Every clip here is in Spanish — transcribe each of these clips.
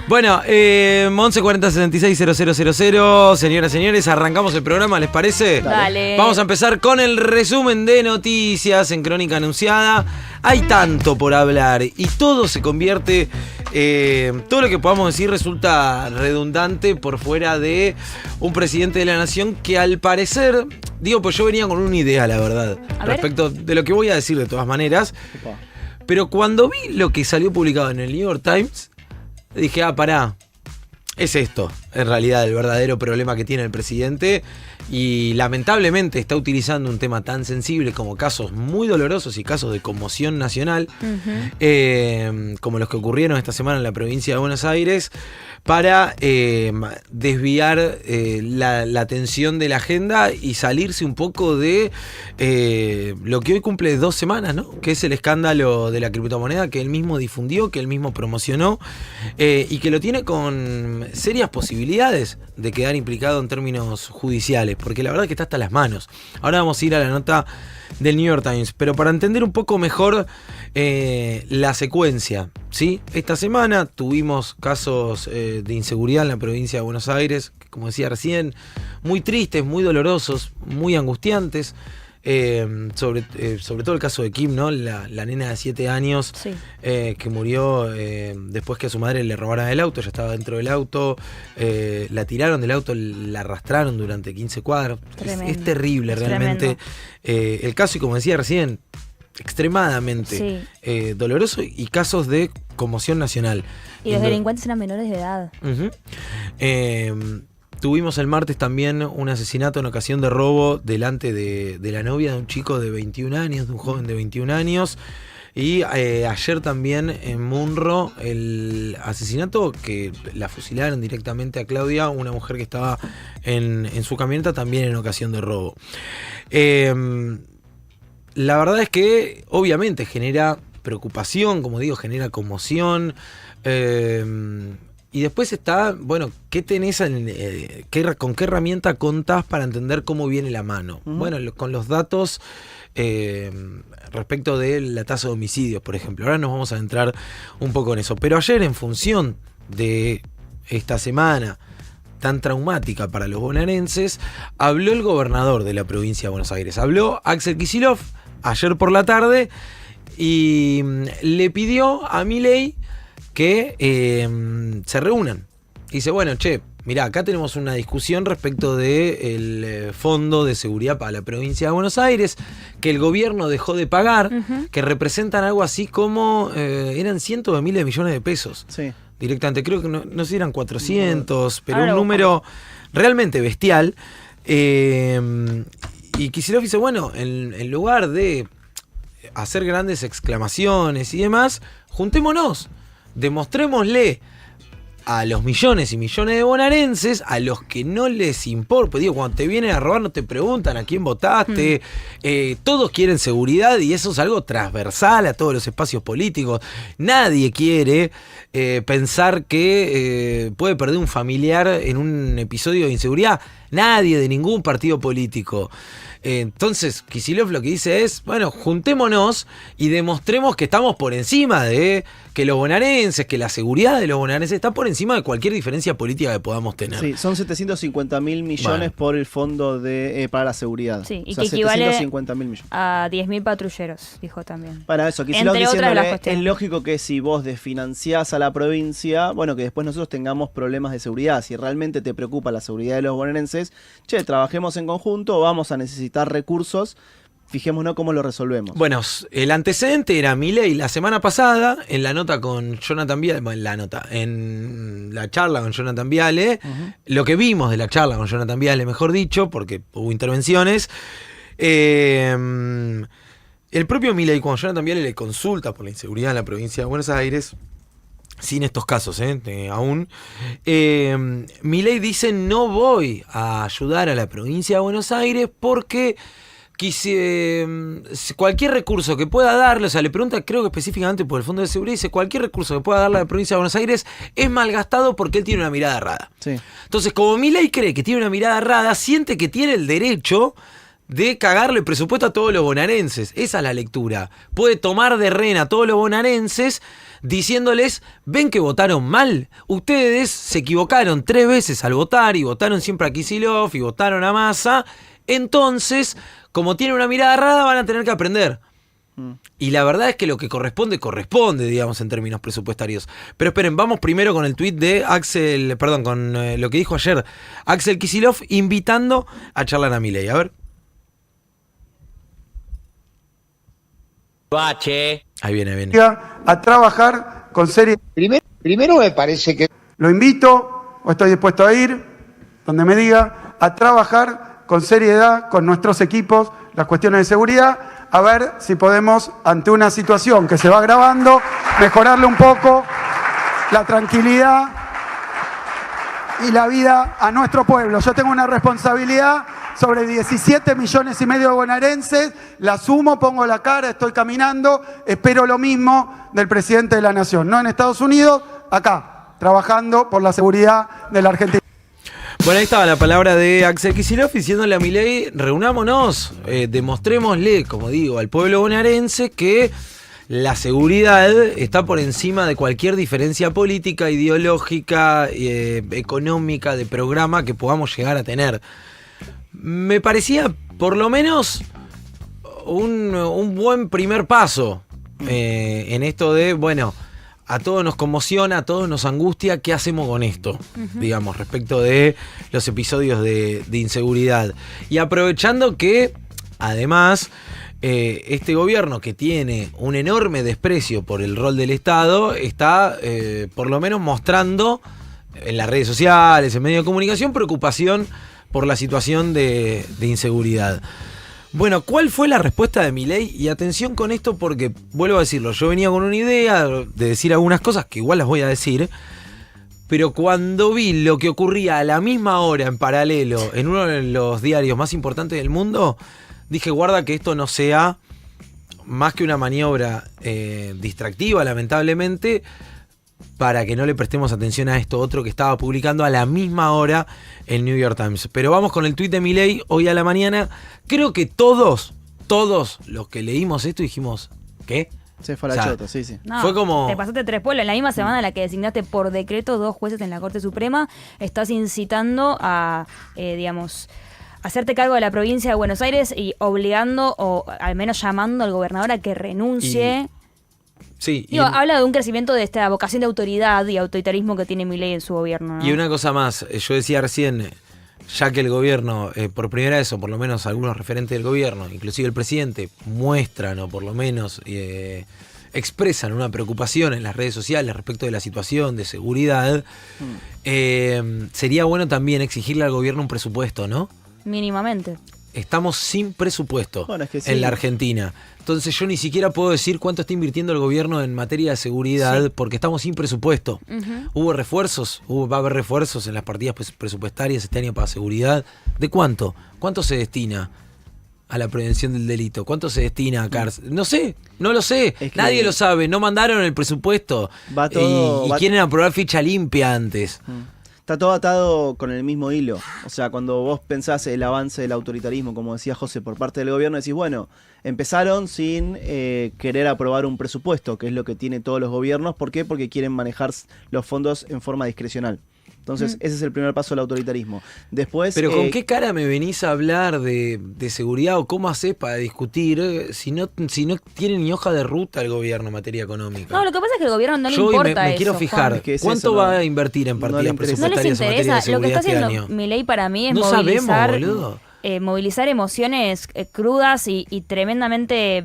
Bueno, 1140660000. Señoras y señores, arrancamos el programa, ¿les parece? Dale. Vamos a empezar con el resumen de noticias en Crónica Anunciada. Hay tanto por hablar y todo se convierte, todo lo que podamos decir resulta redundante por fuera de un presidente de la nación que al parecer, digo, pues yo venía con una idea, la verdad, respecto de lo que voy a decir de todas maneras. Pero cuando vi lo que salió publicado en el New York Times, dije, pará, es esto, en realidad, el verdadero problema que tiene el presidente. Y lamentablemente está utilizando un tema tan sensible como casos muy dolorosos y casos de conmoción nacional, como los que ocurrieron esta semana en la provincia de Buenos Aires, para desviar la atención de la agenda y salirse un poco de lo que hoy cumple 2 semanas, ¿no? Que es el escándalo de la criptomoneda que él mismo difundió, que él mismo promocionó, y que lo tiene con serias posibilidades de quedar implicado en términos judiciales, porque la verdad es que está hasta las manos. Ahora vamos a ir a la nota del New York Times, pero para entender un poco mejor la secuencia, ¿sí? Esta semana tuvimos casos de inseguridad en la provincia de Buenos Aires, que, como decía recién, muy tristes, muy dolorosos, muy angustiantes. Sobre todo el caso de Kim, ¿no? La nena de 7 años, sí, que murió después que a su madre le robaran el auto. Ella estaba dentro del auto, la tiraron del auto, la arrastraron durante 15 cuadras. Es terrible, realmente. El caso, y como decía recién, extremadamente doloroso, y casos de conmoción nacional. Y los delincuentes eran menores de edad. Tuvimos el martes también un asesinato en ocasión de robo delante de la novia de un chico de 21 años, de un joven de 21 años. Y ayer también en Munro el asesinato que la fusilaron directamente a Claudia, una mujer que estaba en su camioneta, también en ocasión de robo. La verdad es que obviamente genera preocupación, como digo, genera conmoción. Y después está, bueno, ¿qué tenés con qué herramienta contás para entender cómo viene la mano? Bueno, con los datos respecto de la tasa de homicidios, por ejemplo. Ahora nos vamos a entrar un poco en eso. Pero ayer, en función de esta semana tan traumática para los bonaerenses, habló el gobernador de la provincia de Buenos Aires. Habló Axel Kicillof ayer por la tarde y le pidió a Milei que se reúnan. Dice, bueno, mirá, acá tenemos una discusión respecto del Fondo de Seguridad para la provincia de Buenos Aires, que el gobierno dejó de pagar, que representan algo así como, eran cientos de miles de millones de pesos. Sí. Directamente, creo que no sé si eran 400, pero un número realmente bestial. Y Kicillof dice, bueno, en lugar de hacer grandes exclamaciones y demás, juntémonos. Demostrémosle a los millones y millones de bonaerenses, a los que no les importa, digo, cuando te vienen a robar no te preguntan a quién votaste, todos quieren seguridad y eso es algo transversal a todos los espacios políticos. Nadie quiere pensar que puede perder un familiar en un episodio de inseguridad, nadie de ningún partido político. Entonces, Kicillof lo que dice es, bueno, juntémonos y demostremos que estamos por encima de que los bonaerenses, que la seguridad de los bonaerenses está por encima de cualquier diferencia política que podamos tener. Sí, son 750.000 millones por el fondo para la seguridad. Sí, y que equivale 750.000 millones. A 10.000 patrulleros, dijo también. Para eso, Kicillof diciéndole, es lógico que si vos desfinanciás a la provincia, bueno, que después nosotros tengamos problemas de seguridad. Si realmente te preocupa la seguridad de los bonaerenses, trabajemos en conjunto, vamos a necesitar recursos, fijémonos cómo lo resolvemos. Bueno, el antecedente era Milei la semana pasada, en la nota con Jonathan Viale, en la charla con Jonathan Viale, lo que vimos de la charla con Jonathan Viale, mejor dicho, porque hubo intervenciones, el propio Milei, cuando Jonathan Viale le consulta por la inseguridad en la provincia de Buenos Aires, sin estos casos, aún, Milei dice, no voy a ayudar a la provincia de Buenos Aires porque cualquier recurso que pueda darle, o sea, le pregunta, creo que específicamente por el Fondo de Seguridad, dice, cualquier recurso que pueda darle a la provincia de Buenos Aires es malgastado porque él tiene una mirada errada. Sí. Entonces, como Milei cree que tiene una mirada errada, siente que tiene el derecho de cagarle el presupuesto a todos los bonaerenses. Esa es la lectura. Puede tomar de rehén a todos los bonaerenses diciéndoles, ven que votaron mal. Ustedes se equivocaron 3 veces al votar y votaron siempre a Kicillof y votaron a Massa. Entonces, como tienen una mirada errada, van a tener que aprender. Y la verdad es que lo que corresponde, digamos, en términos presupuestarios. Pero esperen, vamos primero con el tuit de con lo que dijo ayer Axel Kicillof, invitando a charlar a Milei. A ver. Ahí viene. A trabajar con seriedad. Primero me parece que... Lo invito, o estoy dispuesto a ir, donde me diga, a trabajar con seriedad con nuestros equipos las cuestiones de seguridad, a ver si podemos, ante una situación que se va agravando, mejorarle un poco la tranquilidad y la vida a nuestro pueblo. Yo tengo una responsabilidad sobre 17 millones y medio de bonaerenses, la asumo, pongo la cara, estoy caminando, espero lo mismo del presidente de la Nación, no en Estados Unidos, acá, trabajando por la seguridad de la Argentina. Bueno, ahí estaba la palabra de Axel Kicillof diciéndole a Milei, reunámonos, demostrémosle, como digo, al pueblo bonaerense que la seguridad está por encima de cualquier diferencia política, ideológica, económica, de programa que podamos llegar a tener. Me parecía, por lo menos, un buen primer paso en esto de, bueno, a todos nos conmociona, a todos nos angustia, ¿qué hacemos con esto? Digamos, respecto de los episodios de inseguridad. Y aprovechando que, además, este gobierno que tiene un enorme desprecio por el rol del Estado, está por lo menos mostrando en las redes sociales, en medios de comunicación, preocupación por la situación de inseguridad. Bueno, ¿cuál fue la respuesta de Milei? Y atención con esto porque, vuelvo a decirlo, yo venía con una idea de decir algunas cosas que igual las voy a decir, pero cuando vi lo que ocurría a la misma hora en paralelo en uno de los diarios más importantes del mundo, dije, guarda que esto no sea más que una maniobra distractiva, lamentablemente, para que no le prestemos atención a esto otro que estaba publicando a la misma hora el New York Times. Pero vamos con el tuit de Milei hoy a la mañana. Creo que todos los que leímos esto dijimos, ¿qué? Se fue la chota, sí. No, fue como... Te pasaste 3 pueblos. En la misma semana en la que designaste por decreto 2 jueces en la Corte Suprema, estás incitando a, hacerte cargo de la provincia de Buenos Aires y obligando, o al menos llamando al gobernador a que renuncie. Sí, habla de un crecimiento de esta vocación de autoridad y autoritarismo que tiene Milei en su gobierno, ¿no? Y una cosa más, yo decía recién, ya que el gobierno, por primera vez, o por lo menos algunos referentes del gobierno, inclusive el presidente, muestran o por lo menos expresan una preocupación en las redes sociales respecto de la situación de seguridad, sería bueno también exigirle al gobierno un presupuesto, ¿no? Mínimamente. Estamos sin presupuesto bueno, es que sí. en la Argentina. Entonces yo ni siquiera puedo decir cuánto está invirtiendo el gobierno en materia de seguridad porque estamos sin presupuesto. Hubo refuerzos, va a haber refuerzos en las partidas presupuestarias este año para seguridad. ¿De cuánto? ¿Cuánto se destina a la prevención del delito? ¿Cuánto se destina a cárcel? No sé, no lo sé. Es que nadie lo sabe. No mandaron el presupuesto. Va todo, y quieren aprobar ficha limpia antes. Está todo atado con el mismo hilo. O sea, cuando vos pensás el avance del autoritarismo, como decía José, por parte del gobierno, decís, bueno, empezaron sin querer aprobar un presupuesto, que es lo que tienen todos los gobiernos. ¿Por qué? Porque quieren manejar los fondos en forma discrecional. Entonces, ese es el primer paso del autoritarismo. Después, pero ¿con qué cara me venís a hablar de seguridad o cómo hacés para discutir si no tiene ni hoja de ruta el gobierno en materia económica? No, lo que pasa es que el gobierno no le importa me eso, quiero fijar, Juan. ¿cuánto eso, va a invertir en partidas presupuestarias en materia de seguridad lo que está haciendo este año? Milei para mí es no movilizar... sabemos, boludo. Movilizar emociones crudas y tremendamente,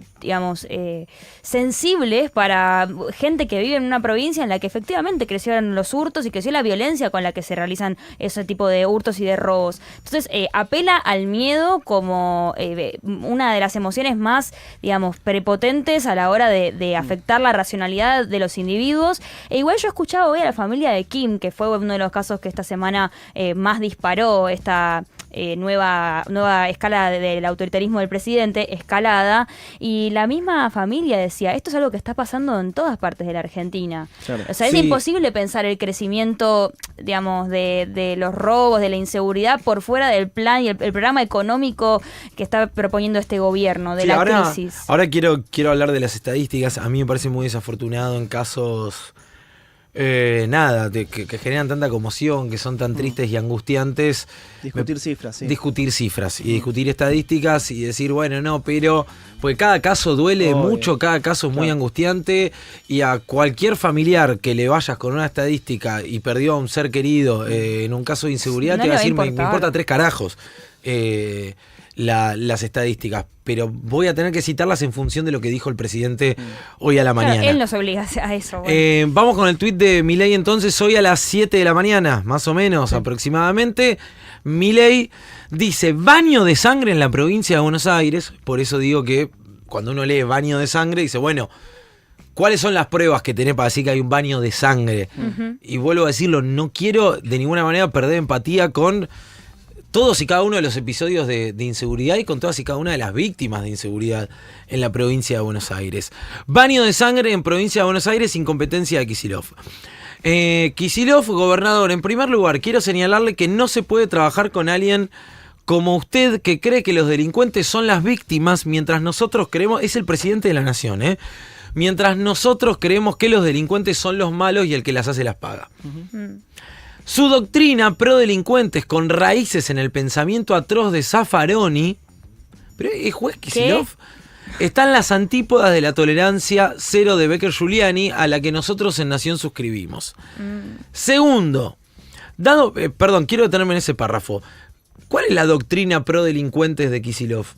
sensibles para gente que vive en una provincia en la que efectivamente crecieron los hurtos y creció la violencia con la que se realizan ese tipo de hurtos y de robos. Entonces, apela al miedo como una de las emociones más, prepotentes a la hora de afectar la racionalidad de los individuos. E igual yo he escuchado hoy a la familia de Kim, que fue uno de los casos que esta semana más disparó esta... nueva escala del autoritarismo del presidente, escalada, y Y la misma familia decía, esto es algo que está pasando en todas partes de la Argentina. Claro. O sea, es imposible pensar el crecimiento, digamos, de los robos, de la inseguridad por fuera del plan y el programa económico que está proponiendo este gobierno, de la crisis. Ahora quiero hablar de las estadísticas. A mí me parece muy desafortunado en casos... que generan tanta conmoción, que son tan tristes y angustiantes. Discutir cifras, sí. Discutir cifras y discutir estadísticas y decir, bueno, no, pero... Porque cada caso duele mucho, cada caso es muy angustiante, y a cualquier familiar que le vayas con una estadística y perdió a un ser querido en un caso de inseguridad, no te va a decir, me importar. importa 3 carajos. Las estadísticas, pero voy a tener que citarlas en función de lo que dijo el presidente hoy a la mañana. Claro, él nos obliga a eso. Bueno. Vamos con el tuit de Milei entonces, hoy a las 7 de la mañana, más o menos, aproximadamente. Milei dice, baño de sangre en la provincia de Buenos Aires. Por eso digo que cuando uno lee baño de sangre, dice, bueno, ¿cuáles son las pruebas que tenés para decir que hay un baño de sangre? Y vuelvo a decirlo, no quiero de ninguna manera perder empatía con todos y cada uno de los episodios de inseguridad y con todas y cada una de las víctimas de inseguridad en la provincia de Buenos Aires. Baño de sangre en provincia de Buenos Aires, incompetencia de Kicillof. Kicillof, gobernador, en primer lugar, quiero señalarle que no se puede trabajar con alguien como usted que cree que los delincuentes son las víctimas, mientras nosotros creemos, es el presidente de la nación, mientras nosotros creemos que los delincuentes son los malos y el que las hace las paga. Su doctrina pro delincuentes con raíces en el pensamiento atroz de Zaffaroni, pero es juez Kicillof, están las antípodas de la tolerancia cero de Becker Giuliani, a la que nosotros en Nación suscribimos. Segundo, quiero detenerme en ese párrafo. ¿Cuál es la doctrina pro delincuentes de Kicillof?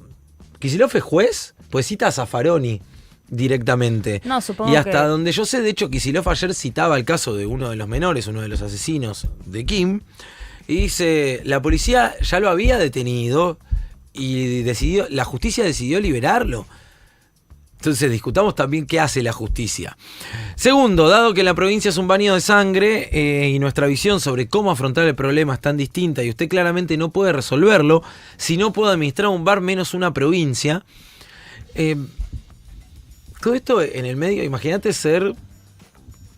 ¿Kicillof es juez? Pues cita a Zaffaroni directamente. No, supongo y hasta que... donde yo sé, de hecho, Kicillof ayer citaba el caso de uno de los menores, uno de los asesinos de y dice, la policía ya lo había detenido y la justicia decidió liberarlo. Entonces discutamos también qué hace la justicia. Segundo, dado que la provincia es un baño de sangre y nuestra visión sobre cómo afrontar el problema es tan distinta y usted claramente no puede resolverlo si no puede administrar un bar menos una provincia, todo esto en el medio, imagínate ser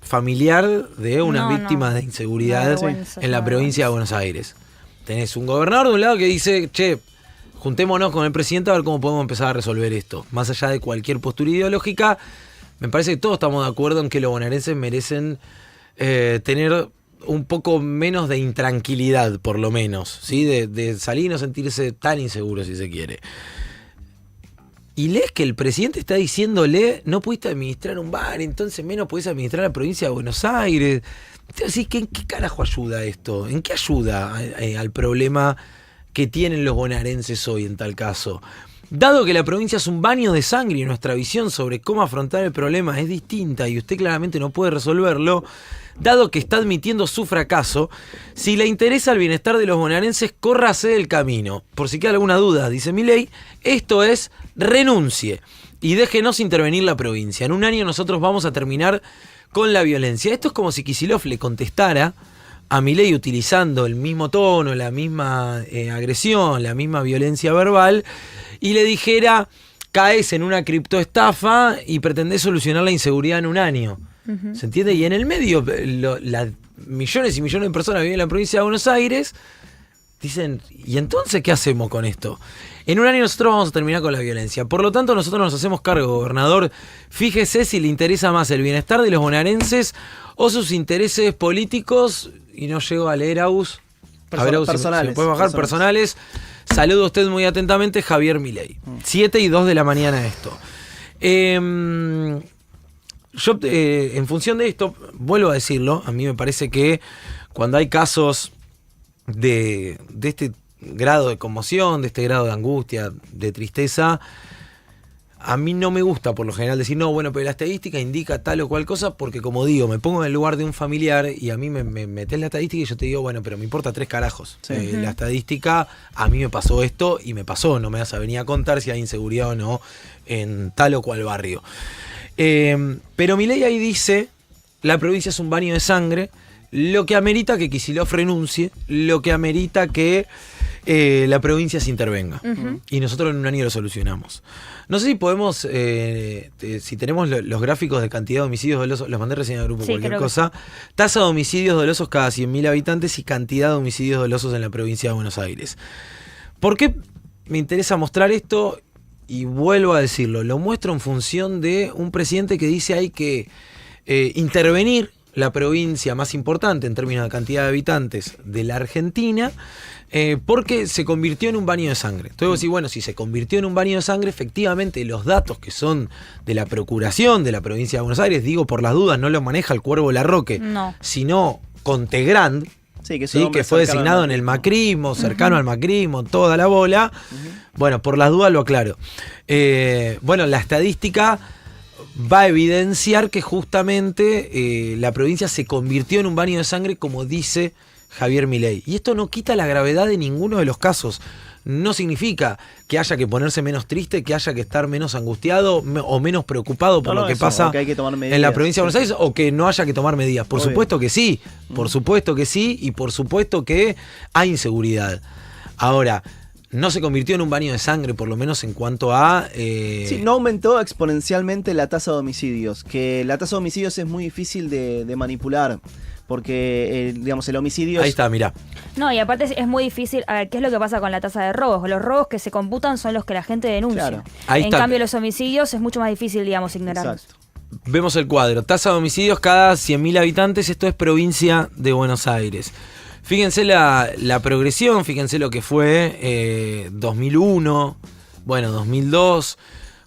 familiar de una víctima de inseguridad en la provincia de Buenos Aires. Tenés un gobernador de un lado que dice, che, juntémonos con el presidente a ver cómo podemos empezar a resolver esto. Más allá de cualquier postura ideológica, me parece que todos estamos de acuerdo en que los bonaerenses merecen tener un poco menos de intranquilidad, por lo menos, ¿sí? De salir y no sentirse tan inseguros, si se quiere. Y lees que el presidente está diciéndole, no pudiste administrar un bar, entonces menos podés administrar la provincia de Buenos Aires. Entonces, ¿en qué carajo ayuda esto? ¿En qué ayuda al problema que tienen los bonaerenses hoy en tal caso? Dado que la provincia es un baño de sangre y nuestra visión sobre cómo afrontar el problema es distinta y usted claramente no puede resolverlo, dado que está admitiendo su fracaso, si le interesa el bienestar de los bonaerenses, córrase del camino. Por si queda alguna duda, dice Milei, esto es renuncie y déjenos intervenir la provincia. En un año nosotros vamos a terminar con la violencia. Esto es como si Kicillof le contestara a Milei utilizando el mismo tono, la misma agresión, la misma violencia verbal, y le dijera, caes en una criptoestafa y pretendés solucionar la inseguridad en un año. ¿Se entiende? Y en el medio, las millones y millones de personas que viven en la provincia de Buenos Aires dicen, ¿y entonces qué hacemos con esto? En un año nosotros vamos a terminar con la violencia. Por lo tanto, nosotros nos hacemos cargo, gobernador. Fíjese si le interesa más el bienestar de los bonaerenses o sus intereses políticos. Y no llego a leer personales. Si puede bajar personales. Saludo a usted muy atentamente, Javier Milei. 7:02 de la mañana esto. Yo, en función de esto, vuelvo a decirlo, a mí me parece que cuando hay casos de este grado de conmoción, de este grado de angustia, de tristeza, a mí no me gusta por lo general decir, no, bueno, pero la estadística indica tal o cual cosa, porque como digo, me pongo en el lugar de un familiar y a mí me metés la estadística y yo te digo, bueno, pero me importa 3 carajos. Sí. La estadística, a mí me pasó esto y me pasó, no me vas a venir a contar si hay inseguridad o no en tal o cual barrio. Pero Milei ahí dice, la provincia es un baño de sangre, lo que amerita que Kicillof renuncie, lo que amerita que la provincia se intervenga. Y nosotros en un año lo solucionamos. No sé si podemos, si tenemos los gráficos de cantidad de homicidios dolosos, los mandé recién al grupo, cualquier cosa. Tasa de homicidios dolosos cada 100.000 habitantes y cantidad de homicidios dolosos en la provincia de Buenos Aires. ¿Por qué me interesa mostrar esto? Y vuelvo a decirlo, lo muestro en función de un presidente que dice hay que intervenir la provincia más importante en términos de cantidad de habitantes de la Argentina, porque se convirtió en un baño de sangre. Entonces vos decís, bueno, si se convirtió en un baño de sangre, efectivamente los datos que son de la Procuración de la provincia de Buenos Aires, digo por las dudas, no lo maneja el Cuervo Larroque, sino Contegrand, que fue designado en el macrismo, cercano al macrismo, toda la bola. Bueno, por las dudas lo aclaro. Bueno, la estadística va a evidenciar que justamente la provincia se convirtió en un baño de sangre, como dice Javier Milei. Y esto no quita la gravedad de ninguno de los casos. No significa que haya que ponerse menos triste, que haya que estar menos angustiado o menos preocupado por lo que pasa en la provincia de Buenos Aires, o que no haya que tomar medidas. Por supuesto que sí, por supuesto que sí, y por supuesto que hay inseguridad. Ahora, no se convirtió en un baño de sangre, por lo menos en cuanto a... Sí, no aumentó exponencialmente la tasa de homicidios, que la tasa de homicidios es muy difícil de manipular, porque, digamos, el homicidio... Ahí está, mirá. No, y aparte es muy difícil. A ver, ¿qué es lo que pasa con la tasa de robos? Los robos que se computan son los que la gente denuncia. Claro. Ahí en está. Cambio, los homicidios es mucho más difícil, digamos, ignorarlos. Exacto. Vemos el cuadro. Tasa de homicidios cada 100.000 habitantes. Esto es provincia de Buenos Aires. Fíjense la progresión, fíjense lo que fue 2001, bueno, 2002,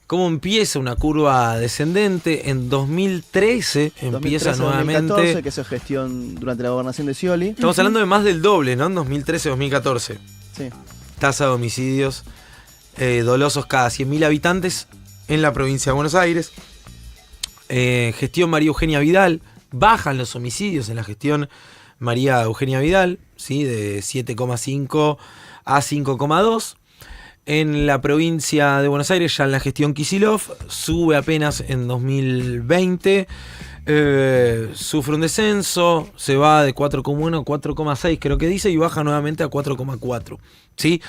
cómo empieza una curva descendente. En 2013 empieza nuevamente... 2014, que es gestión durante la gobernación de Scioli. Estamos hablando de más del doble, ¿no? En 2013-2014. Sí. Tasa de homicidios dolosos cada 100.000 habitantes en la provincia de Buenos Aires. Gestión María Eugenia Vidal, bajan los homicidios en la gestión María Eugenia Vidal, ¿sí? De 7,5 a 5,2. En la provincia de Buenos Aires, ya en la gestión Kicillof, sube apenas en 2020. Sufre un descenso, se va de 4,1 a 4,6, creo que dice, y baja nuevamente a 4,4. ¿Sí?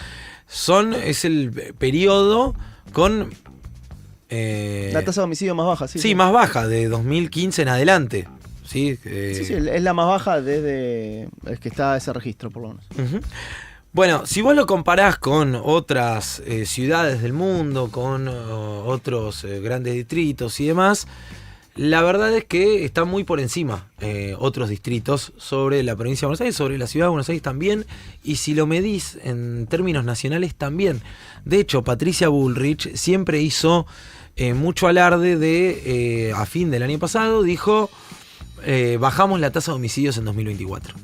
Es el periodo con... la tasa de homicidio más baja, sí. Sí, más baja, de 2015 en adelante. Sí, sí, es la más baja desde el que está ese registro, por lo menos. Bueno, si vos lo comparás con otras ciudades del mundo, con otros grandes distritos y demás, la verdad es que está muy por encima otros distritos sobre la provincia de Buenos Aires, sobre la ciudad de Buenos Aires también, y si lo medís en términos nacionales también. De hecho, Patricia Bullrich siempre hizo mucho alarde de, a fin del año pasado, dijo... bajamos la tasa de homicidios en 2024.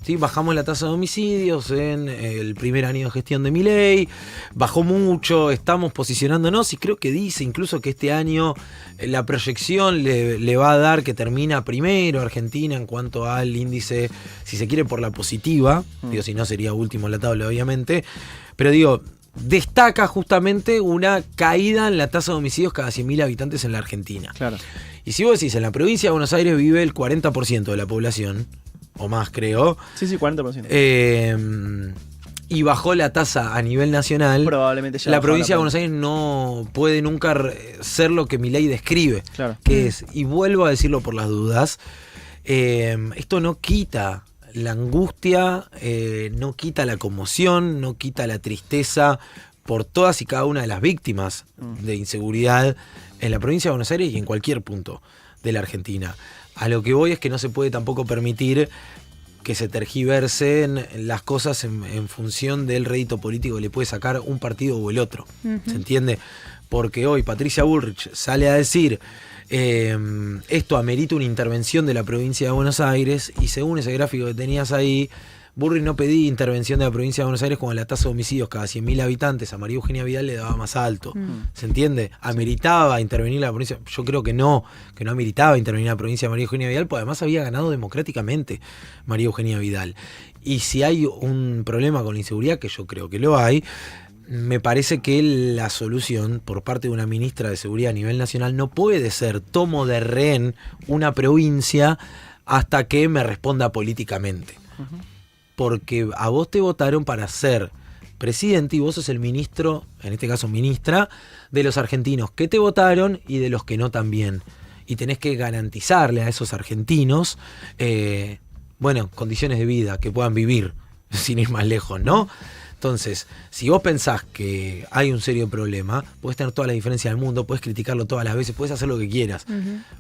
Sí, bajamos la tasa de homicidios en el primer año de gestión de Milei, bajó mucho, estamos posicionándonos y creo que dice incluso que este año la proyección le va a dar que termina primero Argentina en cuanto al índice, si se quiere por la positiva, digo, si no sería último en la tabla obviamente, pero digo, destaca justamente una caída en la tasa de homicidios cada 100.000 habitantes en la Argentina. Claro. Y si vos decís, en la provincia de Buenos Aires vive el 40% de la población, o más creo. Sí, 40%. Y bajó la tasa a nivel nacional. Probablemente ya la provincia de Buenos Aires no puede nunca ser lo que Milei describe. Claro. Que es, y vuelvo a decirlo por las dudas, esto no quita la angustia, no quita la conmoción, no quita la tristeza por todas y cada una de las víctimas de inseguridad en la provincia de Buenos Aires y en cualquier punto de la Argentina. A lo que voy es que no se puede tampoco permitir que se tergiversen las cosas en función del rédito político que le puede sacar un partido o el otro. ¿Se entiende? Porque hoy Patricia Bullrich sale a decir esto amerita una intervención de la provincia de Buenos Aires, y según ese gráfico que tenías ahí, Bullrich no pedía intervención de la provincia de Buenos Aires cuando la tasa de homicidios cada 100.000 habitantes a María Eugenia Vidal le daba más alto. ¿Se entiende? Ameritaba intervenir la provincia. Yo creo que no ameritaba intervenir la provincia de María Eugenia Vidal, porque además había ganado democráticamente María Eugenia Vidal. Y si hay un problema con la inseguridad, que yo creo que lo hay, me parece que la solución por parte de una ministra de Seguridad a nivel nacional no puede ser tomo de rehén una provincia hasta que me responda políticamente. Porque a vos te votaron para ser presidente y vos sos el ministro, en este caso ministra, de los argentinos que te votaron y de los que no también. Y tenés que garantizarle a esos argentinos, condiciones de vida, que puedan vivir, sin ir más lejos, ¿no? Entonces, si vos pensás que hay un serio problema, podés tener toda la diferencia del mundo, podés criticarlo todas las veces, podés hacer lo que quieras,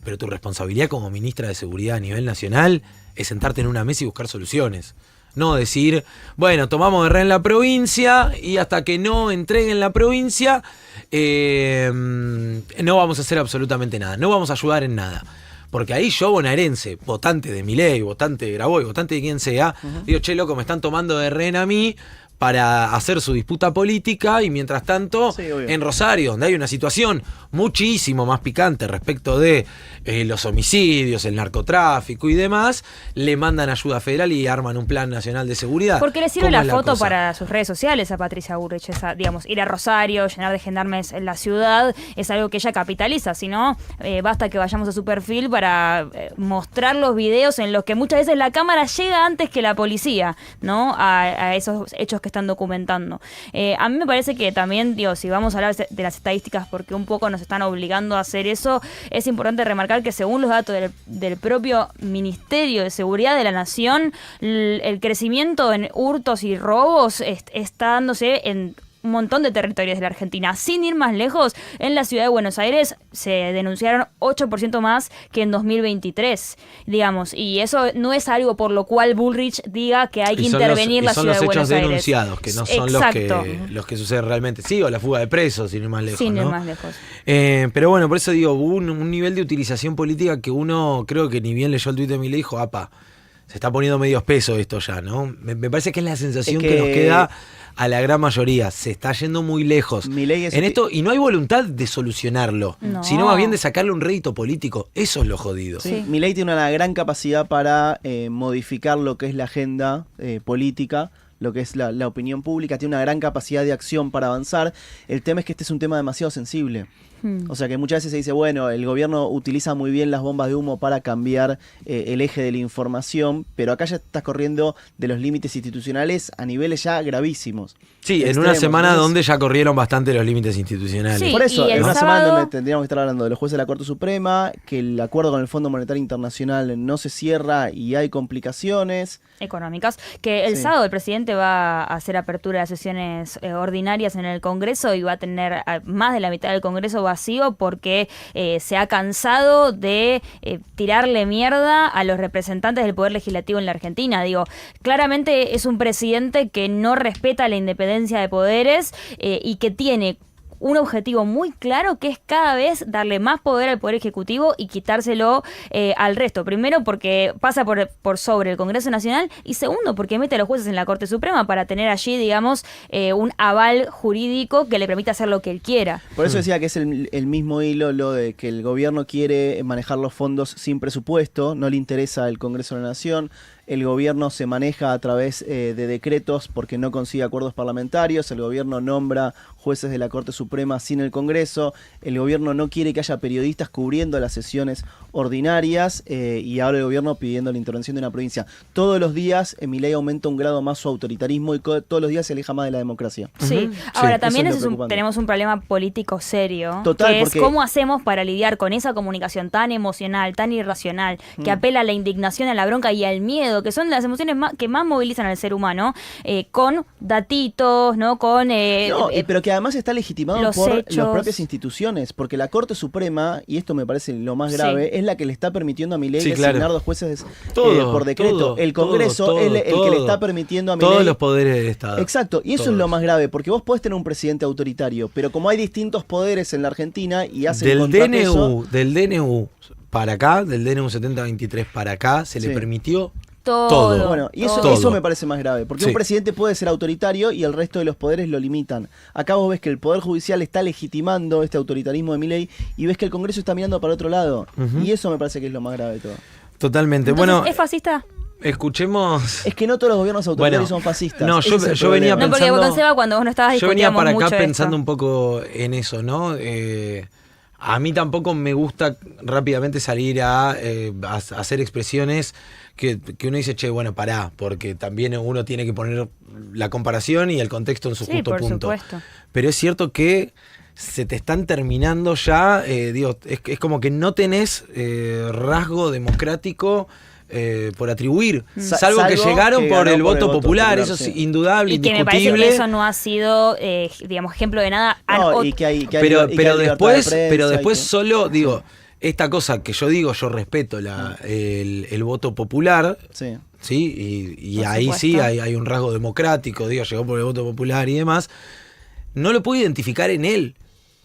pero tu responsabilidad como ministra de Seguridad a nivel nacional es sentarte en una mesa y buscar soluciones. No decir, bueno, tomamos de rehén la provincia y hasta que no entreguen la provincia no vamos a hacer absolutamente nada, no vamos a ayudar en nada. Porque ahí yo, bonaerense, votante de Milei, votante de Grabois, votante de quien sea, digo, che, loco, me están tomando de rehén a mí para hacer su disputa política y mientras tanto en Rosario, donde hay una situación muchísimo más picante respecto de los homicidios, el narcotráfico y demás, le mandan ayuda federal y arman un plan nacional de seguridad. Porque le sirve la foto para sus redes sociales a Patricia Bullrich, digamos, ir a Rosario, llenar de gendarmes en la ciudad, es algo que ella capitaliza, si no, basta que vayamos a su perfil para mostrar los videos en los que muchas veces la cámara llega antes que la policía, ¿no? A esos hechos que están documentando. A mí me parece que también, si vamos a hablar de las estadísticas, porque un poco nos están obligando a hacer eso, es importante remarcar que según los datos del propio Ministerio de Seguridad de la Nación, el crecimiento en hurtos y robos está dándose en un montón de territorios de la Argentina. Sin ir más lejos, en la ciudad de Buenos Aires se denunciaron 8% más que en 2023, digamos, y eso no es algo por lo cual Bullrich diga que hay que intervenir la ciudad de Buenos Aires. Son los hechos denunciados, que no son los que suceden realmente. Sí, o la fuga de presos, sin ir más lejos. Sin ir ¿no? más lejos. Pero bueno, por eso digo, hubo un nivel de utilización política que uno, creo que ni bien leyó el tuit de Milei, dijo, se está poniendo medio espeso esto ya, ¿no? Me parece que es la sensación que nos queda a la gran mayoría. Se está yendo muy lejos en esto y no hay voluntad de solucionarlo, sino más bien de sacarle un rédito político. Eso es lo jodido. Sí. Milei tiene una gran capacidad para modificar lo que es la agenda política, lo que es la opinión pública, tiene una gran capacidad de acción para avanzar. El tema es que este es un tema demasiado sensible. O sea que muchas veces se dice, bueno, el gobierno utiliza muy bien las bombas de humo para cambiar el eje de la información, pero acá ya estás corriendo de los límites institucionales a niveles ya gravísimos. Sí, extremos, en una semana donde ya corrieron bastante los límites institucionales. Sí, por eso, en una semana donde tendríamos que estar hablando de los jueces de la Corte Suprema, que el acuerdo con el Fondo Monetario Internacional no se cierra y hay complicaciones económicas, que el sábado el presidente va a hacer apertura de sesiones ordinarias en el Congreso y va a tener más de la mitad del Congreso vacío porque se ha cansado de tirarle mierda a los representantes del Poder Legislativo en la Argentina. Digo, claramente es un presidente que no respeta la independencia de poderes y que tiene un objetivo muy claro, que es cada vez darle más poder al Poder Ejecutivo y quitárselo al resto. Primero porque pasa por sobre el Congreso Nacional y segundo porque mete a los jueces en la Corte Suprema para tener allí, digamos, un aval jurídico que le permita hacer lo que él quiera. Por eso decía que es el mismo hilo lo de que el gobierno quiere manejar los fondos sin presupuesto, no le interesa el Congreso de la Nación. El gobierno se maneja a través de decretos porque no consigue acuerdos parlamentarios, el gobierno nombra jueces de la Corte Suprema sin el Congreso, el gobierno no quiere que haya periodistas cubriendo las sesiones ordinarias y ahora el gobierno pidiendo la intervención de una provincia. Todos los días Milei aumenta un grado más su autoritarismo y todos los días se aleja más de la democracia. Sí, ahora también tenemos un problema político serio, total, que es cómo hacemos para lidiar con esa comunicación tan emocional, tan irracional, que apela a la indignación, a la bronca y al miedo, que son las emociones que más movilizan al ser humano, con datitos, ¿no? Pero que además está legitimado por hechos. las propias instituciones, porque la Corte Suprema, y esto me parece lo más grave, es la que le está permitiendo a Milei designar dos jueces por decreto. El Congreso es el que le está permitiendo a Milei todos los poderes del Estado. Exacto, y eso es lo más grave, porque vos podés tener un presidente autoritario, pero como hay distintos poderes en la Argentina y hacen contrapeso... Del DNU para acá, del DNU 7023 para acá, se le permitió todo. Bueno, y eso me parece más grave, porque un presidente puede ser autoritario y el resto de los poderes lo limitan. Acá vos ves que el Poder Judicial está legitimando este autoritarismo de Milei y ves que el Congreso está mirando para otro lado. Y eso me parece que es lo más grave de todo. Totalmente. Entonces, bueno, ¿es fascista? Escuchemos. Es que no todos los gobiernos autoritarios son fascistas. No, yo venía pensando. No, porque con Seba cuando vos no estabas yo venía para acá mucho pensando un poco en eso, ¿no? a mí tampoco me gusta rápidamente salir a hacer expresiones que uno dice, che, bueno, pará, porque también uno tiene que poner la comparación y el contexto en su justo punto. Supuesto. Pero es cierto que se te están terminando ya, digo, es como que no tenés rasgo democrático por atribuir, salvo que llegaron por el voto popular, eso es indudable, y que indiscutible. me parece que eso no ha sido, digamos, ejemplo de nada. Pero después solo, digo, esta cosa que yo digo, yo respeto el voto popular, sí, y ahí supuesto. sí hay un rasgo democrático, digo, llegó por el voto popular y demás, no lo puedo identificar en él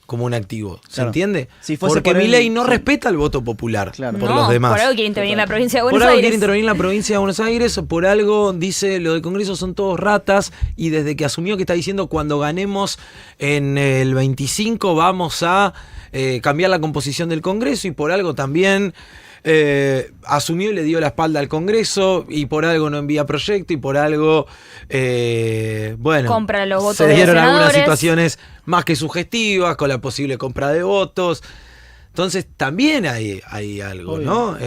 como un activo, ¿se entiende? Porque Milei no respeta el voto popular por los demás. Por algo quiere intervenir en la provincia de Buenos Por algo Aires. quiere intervenir en la provincia de Buenos Aires, por algo dice lo del Congreso son todos ratas, y desde que asumió que está diciendo cuando ganemos en el 25 vamos a cambiar la composición del Congreso, y por algo también asumió y le dio la espalda al Congreso, y por algo no envía proyecto, y por algo bueno, compra los votos se de dieron los algunas senadores. situaciones más que sugestivas con la posible compra de votos. Entonces también hay algo, obvio, ¿no?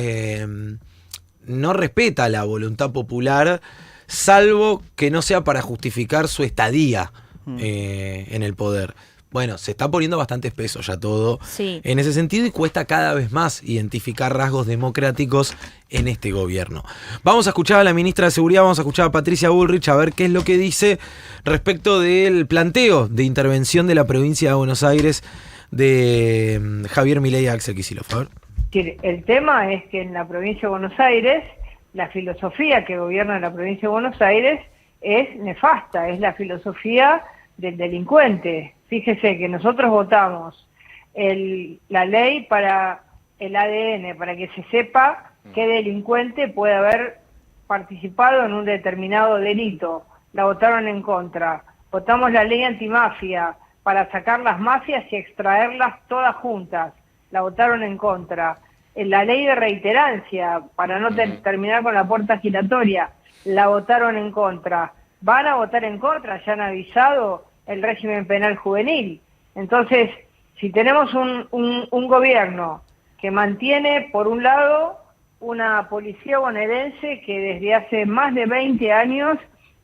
No respeta la voluntad popular, salvo que no sea para justificar su estadía en el poder. Bueno, se está poniendo bastante espeso ya todo en ese sentido, y cuesta cada vez más identificar rasgos democráticos en este gobierno. Vamos a escuchar a la ministra de Seguridad, vamos a escuchar a Patricia Bullrich a ver qué es lo que dice respecto del planteo de intervención de la provincia de Buenos Aires de Javier Milei a Axel Kicillof. A ver. El tema es que en la provincia de Buenos Aires, la filosofía que gobierna la provincia de Buenos Aires es nefasta, es la filosofía del delincuente. Fíjese que nosotros votamos la ley para el ADN, para que se sepa qué delincuente puede haber participado en un determinado delito. La votaron en contra. Votamos la ley antimafia para sacar las mafias y extraerlas todas juntas. La votaron en contra. La ley de reiterancia, para no terminar con la puerta giratoria, la votaron en contra. Van a votar en contra, ya han avisado, el régimen penal juvenil. Entonces, si tenemos un gobierno que mantiene, por un lado, una policía bonaerense que desde hace más de 20 años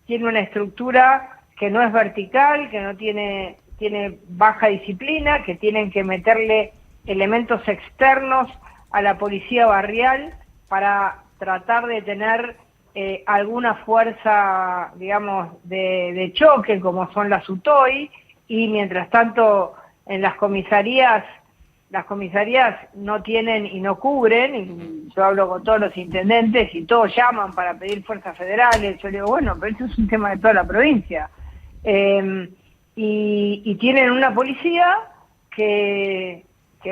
tiene una estructura que no es vertical, que no tiene baja disciplina, que tienen que meterle elementos externos a la policía barrial para tratar de tener alguna fuerza, digamos, de choque, como son las UTOI, y mientras tanto en las comisarías no tienen y no cubren, y yo hablo con todos los intendentes y todos llaman para pedir fuerzas federales. Yo le digo, bueno, pero eso es un tema de toda la provincia. Y tienen una policía que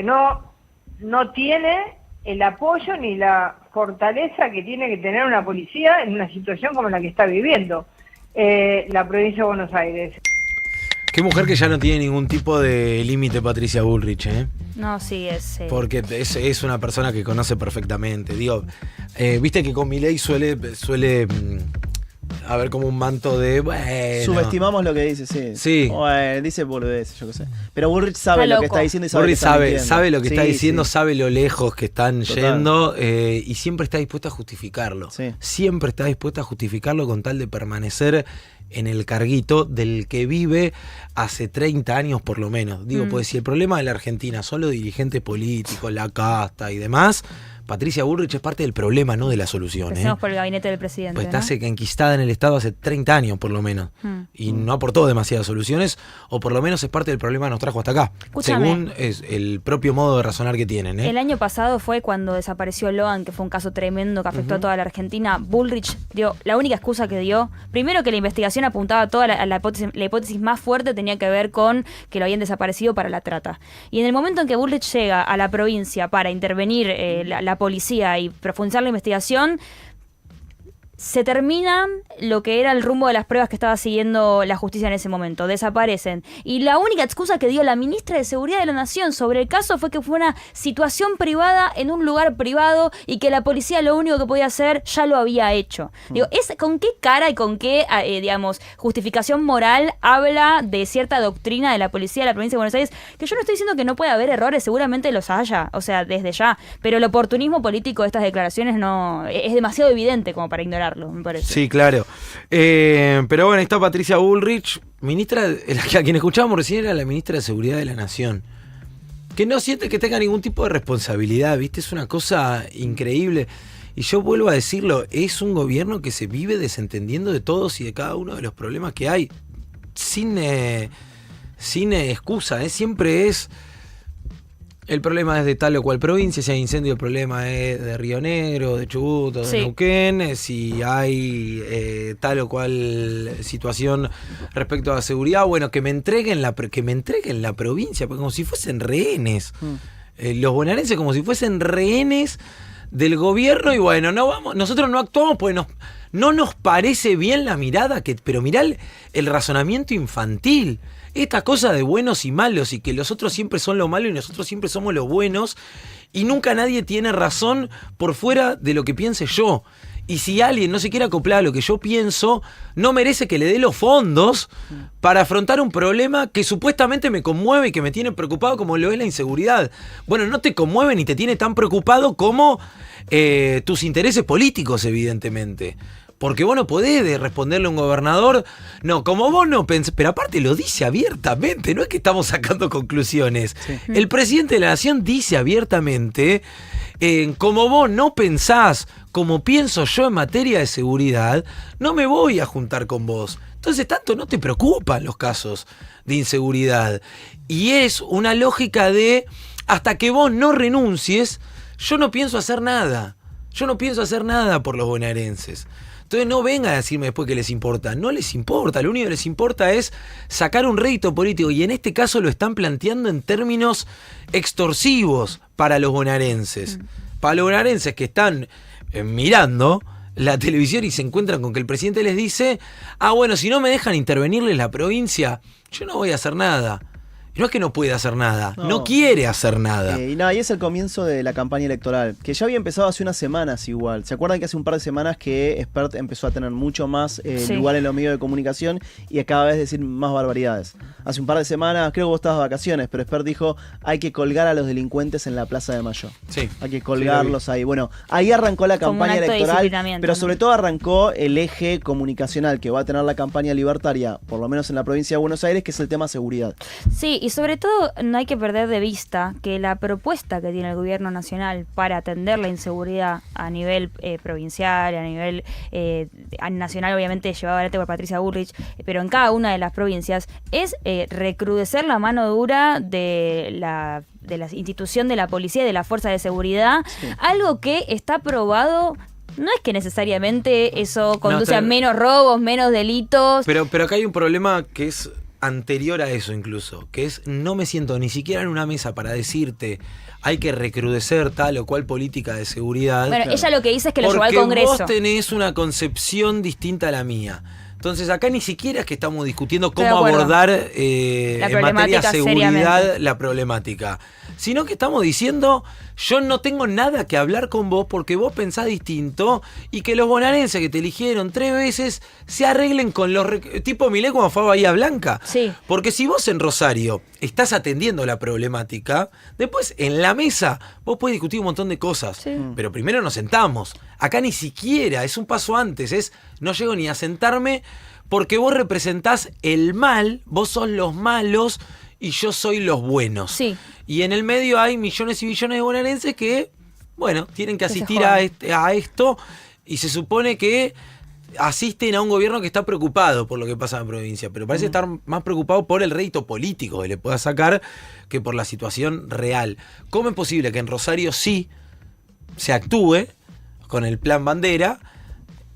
no tiene el apoyo ni la fortaleza que tiene que tener una policía en una situación como la que está viviendo la provincia de Buenos Aires. Qué mujer que ya no tiene ningún tipo de límite, Patricia Bullrich, ¿eh? No, sí, es... Porque es una persona que conoce perfectamente. Digo, viste que con Milei suele haber como un manto de, bueno... Subestimamos lo que dice, sí. Bueno, dice boludez, yo qué sé. Pero Bullrich sabe lo que está diciendo y sabe Bullrich que está mintiendo. sabe lo que está diciendo, sí. sabe lo lejos que están Total. yendo, y siempre está dispuesta a justificarlo. Sí. Siempre está dispuesta a justificarlo con tal de permanecer en el carguito del que vive hace 30 años por lo menos. Digo, pues si el problema de la Argentina son los dirigentes políticos, la casta y demás, Patricia Bullrich es parte del problema, no de la solución. Empecemos por el gabinete del presidente, Pues ¿no? está enquistada en el Estado hace 30 años por lo menos. Y no aportó demasiadas soluciones, o por lo menos es parte del problema que nos trajo hasta acá. Escúchame. Según es el propio modo de razonar que tienen. El año pasado fue cuando desapareció Logan, que fue un caso tremendo que afectó a toda la Argentina. Bullrich dio la única excusa que dio. Primero, que la investigación apuntaba toda la hipótesis más fuerte tenía que ver con que lo habían desaparecido para la trata. Y en el momento en que Bullrich llega a la provincia para intervenir la policía y profundizar la investigación, se termina lo que era el rumbo de las pruebas que estaba siguiendo la justicia en ese momento, desaparecen. Y la única excusa que dio la ministra de Seguridad de la Nación sobre el caso fue que fue una situación privada en un lugar privado y que la policía lo único que podía hacer ya lo había hecho. Digo, ¿con qué cara y con qué, digamos, justificación moral habla de cierta doctrina de la policía de la provincia de Buenos Aires? Que yo no estoy diciendo que no puede haber errores, seguramente los haya, o sea, desde ya, pero el oportunismo político de estas declaraciones no es demasiado evidente como para ignorarlo, me parece. Sí, claro. Pero bueno, está Patricia Bullrich, ministra, a quien escuchábamos recién era la ministra de Seguridad de la Nación, que no siente que tenga ningún tipo de responsabilidad, ¿viste? Es una cosa increíble. Y yo vuelvo a decirlo, es un gobierno que se vive desentendiendo de todos y de cada uno de los problemas que hay, sin excusa, siempre es... El problema es de tal o cual provincia, si hay incendio el problema es de Río Negro, de Chubut, de Neuquén, si hay tal o cual situación respecto a la seguridad, bueno, que me entreguen la provincia, como si fuesen rehenes. Los bonaerenses como si fuesen rehenes del gobierno y bueno, nosotros no actuamos porque no nos parece bien la mirada, pero mirá el razonamiento infantil. Esta cosa de buenos y malos y que los otros siempre son lo malo y nosotros siempre somos los buenos y nunca nadie tiene razón por fuera de lo que piense yo. Y si alguien no se quiere acoplar a lo que yo pienso, no merece que le dé los fondos para afrontar un problema que supuestamente me conmueve y que me tiene preocupado como lo es la inseguridad. Bueno, no te conmueve ni te tiene tan preocupado como tus intereses políticos, evidentemente. Porque vos no podés responderle a un gobernador, no, como vos no pensás, pero aparte lo dice abiertamente, no es que estamos sacando conclusiones. Sí. El presidente de la Nación dice abiertamente, como vos no pensás como pienso yo en materia de seguridad, no me voy a juntar con vos. Entonces tanto no te preocupan los casos de inseguridad. Y es una lógica de, hasta que vos no renuncies, yo no pienso hacer nada. Yo no pienso hacer nada por los bonaerenses. Entonces no vengan a decirme después que les importa. No les importa. Lo único que les importa es sacar un rédito político. Y en este caso lo están planteando en términos extorsivos para los bonaerenses. Para los bonaerenses que están mirando la televisión y se encuentran con que el presidente les dice, bueno, si no me dejan intervenirles la provincia, yo no voy a hacer nada. Y no es que no puede hacer nada, no quiere hacer nada. Y es el comienzo de la campaña electoral, que ya había empezado hace unas semanas igual. ¿Se acuerdan que hace un par de semanas que Spert empezó a tener mucho más lugar en los medios de comunicación y a cada vez decir más barbaridades? Hace un par de semanas, creo que vos estabas de vacaciones, pero Spert dijo, hay que colgar a los delincuentes en la Plaza de Mayo. Sí. Hay que colgarlos ahí. Bueno, ahí arrancó la campaña electoral, pero sobre todo arrancó el eje comunicacional que va a tener la campaña libertaria, por lo menos en la provincia de Buenos Aires, que es el tema seguridad. Sí, y sobre todo no hay que perder de vista que la propuesta que tiene el gobierno nacional para atender la inseguridad a nivel provincial, a nivel nacional, obviamente llevado adelante por Patricia Bullrich, pero en cada una de las provincias, es recrudecer la mano dura de la institución de la policía y de la fuerza de seguridad, algo que está probado. No es que necesariamente eso conduce a menos robos, menos delitos. Pero acá hay un problema que es anterior a eso incluso, que es no me siento ni siquiera en una mesa para decirte hay que recrudecer tal o cual política de seguridad. Bueno, ella lo que dice es que lo llevó al Congreso. Porque vos tenés una concepción distinta a la mía. Entonces acá ni siquiera es que estamos discutiendo cómo abordar en materia de seguridad seriamente la problemática, sino que estamos diciendo yo no tengo nada que hablar con vos porque vos pensás distinto y que los bonaerenses que te eligieron 3 veces se arreglen con los tipo Milei cuando fue a Bahía Blanca. Sí. Porque si vos en Rosario estás atendiendo la problemática, después en la mesa vos podés discutir un montón de cosas, pero primero nos sentamos. Acá ni siquiera, es un paso antes, no llego ni a sentarme porque vos representás el mal, vos sos los malos y yo soy los buenos. Sí. Y en el medio hay millones y billones de bonaerenses que, bueno, tienen que asistir a esto y se supone que asisten a un gobierno que está preocupado por lo que pasa en la provincia, pero parece estar más preocupado por el rédito político que le pueda sacar que por la situación real. ¿Cómo es posible que en Rosario sí se actúe con el plan Bandera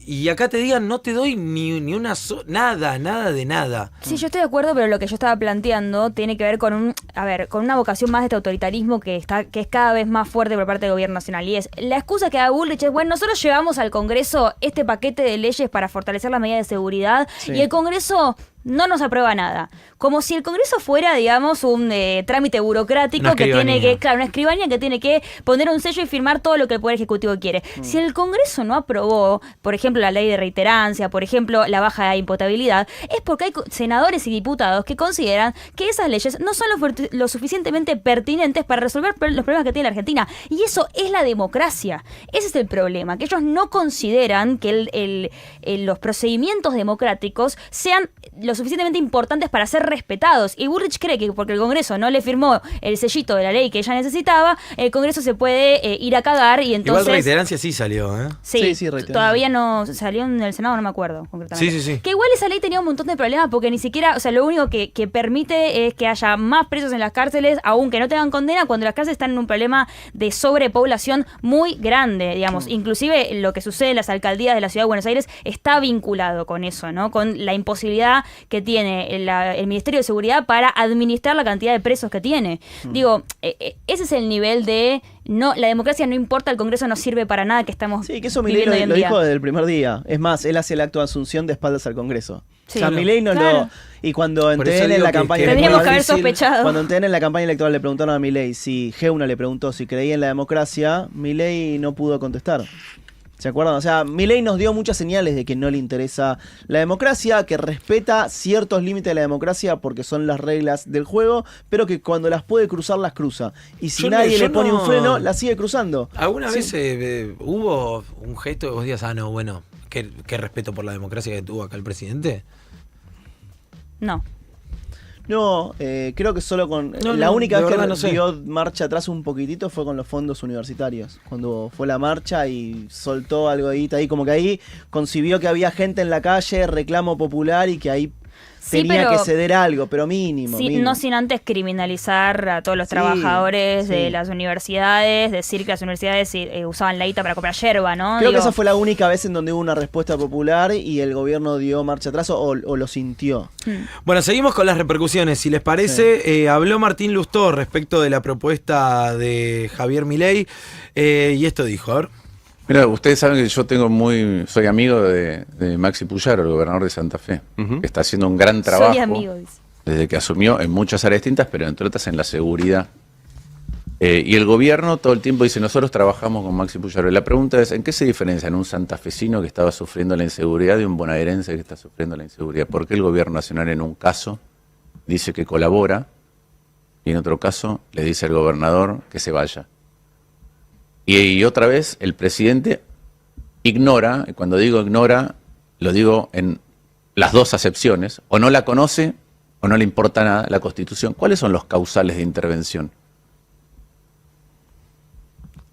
y acá te digan no te doy ni una nada de nada. Sí, yo estoy de acuerdo, pero lo que yo estaba planteando tiene que ver con con una vocación más de este autoritarismo que es cada vez más fuerte por parte del gobierno nacional. Y es la excusa que da Bullrich es, bueno, nosotros llevamos al Congreso este paquete de leyes para fortalecer las medidas de seguridad y el Congreso no nos aprueba nada. Como si el Congreso fuera, digamos, un trámite burocrático que tiene que, claro, una escribanía que tiene que poner un sello y firmar todo lo que el Poder Ejecutivo quiere. Si el Congreso no aprobó, por ejemplo, la ley de reiterancia, por ejemplo, la baja de imputabilidad, es porque hay senadores y diputados que consideran que esas leyes no son lo suficientemente pertinentes para resolver los problemas que tiene la Argentina. Y eso es la democracia. Ese es el problema, que ellos no consideran que los procedimientos democráticos sean lo suficientemente importantes para ser respetados. Y Bullrich cree que porque el Congreso no le firmó el sellito de la ley que ella necesitaba, el Congreso se puede ir a cagar y entonces... Igual reiterancia sí salió, ¿eh? Sí, todavía no salió en el Senado, no me acuerdo concretamente. Sí. Que igual esa ley tenía un montón de problemas porque ni siquiera, o sea, lo único que permite es que haya más presos en las cárceles, aunque no tengan condena, cuando las cárceles están en un problema de sobrepoblación muy grande, digamos. Inclusive lo que sucede en las alcaldías de la Ciudad de Buenos Aires está vinculado con eso, ¿no? Con la imposibilidad que tiene el Ministerio de Seguridad para administrar la cantidad de presos que tiene. Digo, ese es el nivel de la democracia no importa, el Congreso no sirve para nada que estamos Sí, que eso viviendo Milei hoy en lo día. dijo desde el primer día. Es más, él hace el acto de asunción de espaldas al Congreso. Sí, o sea, Milei no claro. lo... Y cuando en Por eso TN en digo la que campaña tendríamos que electoral... haber sospechado. Cuando en TN en la campaña electoral le preguntaron a Milei si Geuna le preguntó si creía en la democracia, Milei no pudo contestar. ¿Se acuerdan? O sea, Milei nos dio muchas señales de que no le interesa la democracia, que respeta ciertos límites de la democracia porque son las reglas del juego, pero que cuando las puede cruzar, las cruza. Y si nadie le pone un freno, las sigue cruzando. ¿Alguna vez hubo un gesto que vos digas, bueno, qué respeto por la democracia que tuvo acá el presidente? No. No, creo que solo con... la única vez que dio marcha atrás un poquitito fue con los fondos universitarios. Cuando fue la marcha y soltó algo ahí, como que ahí concibió que había gente en la calle, reclamo popular y que ahí tenía que ceder algo, pero mínimo. No sin antes criminalizar a todos los trabajadores de las universidades, decir que las universidades usaban la guita para comprar yerba, ¿no? Creo que esa fue la única vez en donde hubo una respuesta popular y el gobierno dio marcha atrás o lo sintió. Bueno, seguimos con las repercusiones. Si les parece, habló Martín Lustó respecto de la propuesta de Javier Milei y esto dijo, a ver. Mira, ustedes saben que yo soy amigo de Maxi Puyaro, el gobernador de Santa Fe, que está haciendo un gran trabajo. Soy amigo, dice. Desde que asumió en muchas áreas distintas, pero entre otras en la seguridad. Y el gobierno todo el tiempo dice, nosotros trabajamos con Maxi Puyaro. Y la pregunta es, ¿en qué se diferencia en un santafesino que estaba sufriendo la inseguridad de un bonaerense que está sufriendo la inseguridad? ¿Por qué el gobierno nacional en un caso dice que colabora y en otro caso le dice al gobernador que se vaya? Y otra vez el presidente ignora, y cuando digo ignora, lo digo en las dos acepciones, o no la conoce o no le importa nada la Constitución. ¿Cuáles son los causales de intervención?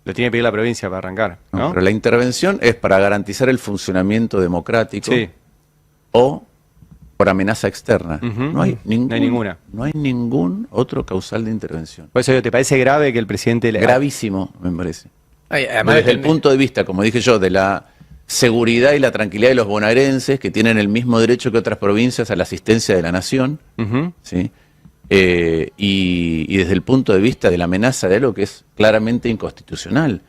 Lo tiene que pedir la provincia para arrancar, ¿no? Pero la intervención es para garantizar el funcionamiento democrático o por amenaza externa. No hay ninguna. No hay ningún otro causal de intervención. Por eso, ¿te parece grave que el presidente... Gravísimo, me parece. Además, desde el punto de vista, como dije yo, de la seguridad y la tranquilidad de los bonaerenses, que tienen el mismo derecho que otras provincias a la asistencia de la nación, ¿sí? Y desde el punto de vista de la amenaza de algo que es claramente inconstitucional.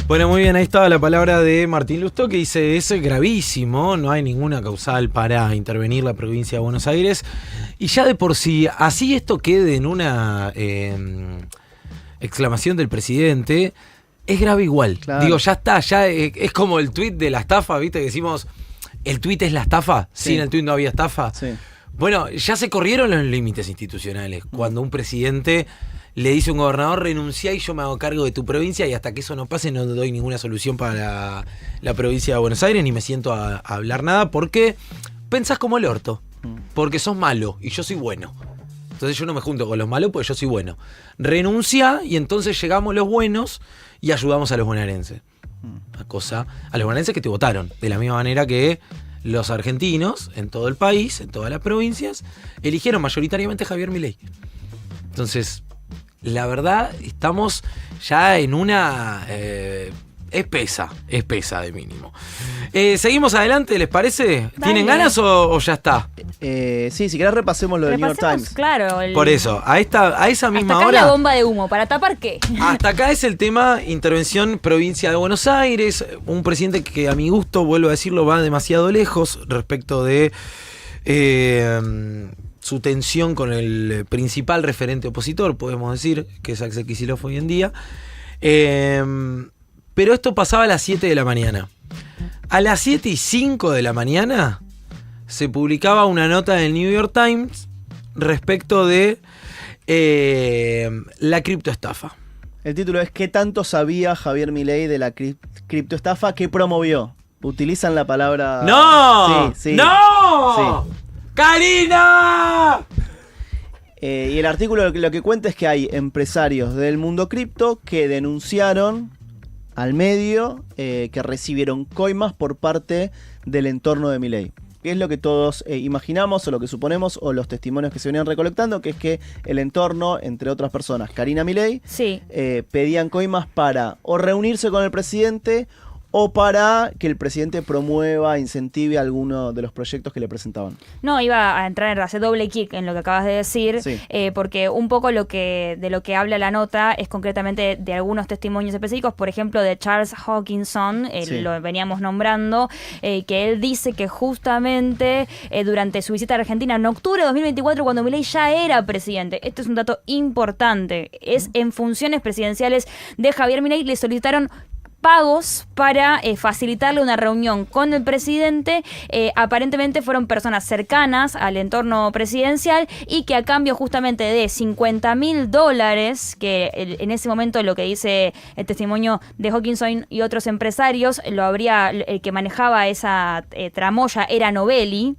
Bueno, muy bien, ahí estaba la palabra de Martín Lustó, que dice, es gravísimo, no hay ninguna causal para intervenir la provincia de Buenos Aires, y ya de por sí, así esto quede en una exclamación del presidente, es grave igual. Claro. Digo, ya está, ya es como el tuit de la estafa, ¿viste? Que decimos, el tuit es la estafa, sin el tuit no había estafa. Sí. Bueno, ya se corrieron los límites institucionales, cuando un presidente le dice a un gobernador, renuncia y yo me hago cargo de tu provincia y hasta que eso no pase no doy ninguna solución para la provincia de Buenos Aires, ni me siento a hablar nada, porque pensás como el orto, porque sos malo y yo soy bueno. Entonces yo no me junto con los malos porque yo soy bueno. Renuncia y entonces llegamos los buenos y ayudamos a los bonaerenses. A los bonaerenses que te votaron, de la misma manera que los argentinos en todo el país, en todas las provincias, eligieron mayoritariamente a Javier Milei. Entonces, la verdad, estamos ya en espesa de mínimo. ¿Seguimos adelante, les parece? ¿Tienen Dale. ganas o ya está? Sí, si querés repasemos lo del New York Repasemos, Times. claro. Por eso, a esa Hasta misma acá hora... la bomba de humo. ¿Para tapar qué? Hasta acá es el tema intervención provincia de Buenos Aires, un presidente que a mi gusto, vuelvo a decirlo, va demasiado lejos respecto de su tensión con el principal referente opositor, podemos decir, que es Axel Kicillof hoy en día. Pero esto pasaba a las 7 de la mañana. A las 7:05 de la mañana se publicaba una nota del New York Times respecto de la criptoestafa. El título es ¿qué tanto sabía Javier Milei de la criptoestafa que promovió? Utilizan la palabra... ¡No! Sí, sí. ¡No! Sí. ¡Karina! Y el artículo lo que cuenta es que hay empresarios del mundo cripto que denunciaron al medio que recibieron coimas por parte del entorno de Milei. Que es lo que todos imaginamos o lo que suponemos o los testimonios que se venían recolectando, que es que el entorno, entre otras personas, Karina Milei, Sí. pedían coimas para o reunirse con el presidente o para que el presidente promueva, incentive alguno de los proyectos que le presentaban. No, iba a entrar a hacer doble kick en lo que acabas de decir, Sí. porque un poco de lo que habla la nota es concretamente de algunos testimonios específicos, por ejemplo de Charles Hawkinson, Sí. lo veníamos nombrando, que él dice que justamente durante su visita a Argentina en octubre de 2024, cuando Milei ya era presidente, esto es un dato importante, es en funciones presidenciales de Javier Milei, le solicitaron pagos para facilitarle una reunión con el presidente. Aparentemente fueron personas cercanas al entorno presidencial y que a cambio justamente de $50,000, que en ese momento lo que dice el testimonio de Hawkinson y otros empresarios, el que manejaba esa tramoya era Novelli.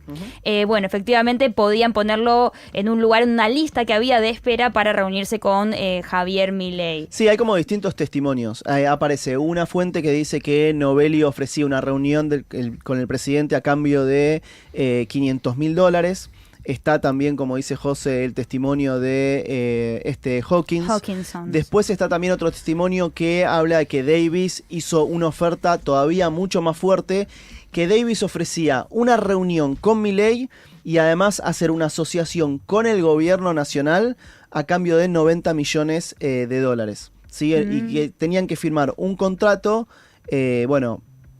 Bueno, efectivamente podían ponerlo en un lugar, en una lista que había de espera para reunirse con Javier Milei. Sí, hay como distintos testimonios. Aparece una fuente que dice que Novelli ofrecía una reunión con el presidente a cambio de $500,000. Está también, como dice José, el testimonio de Hawkinson. Después está también otro testimonio que habla de que Davis hizo una oferta todavía mucho más fuerte, que Davis ofrecía una reunión con Milei y además hacer una asociación con el gobierno nacional a cambio de $90 millones de dólares. ¿Sí? Y que tenían que firmar un contrato,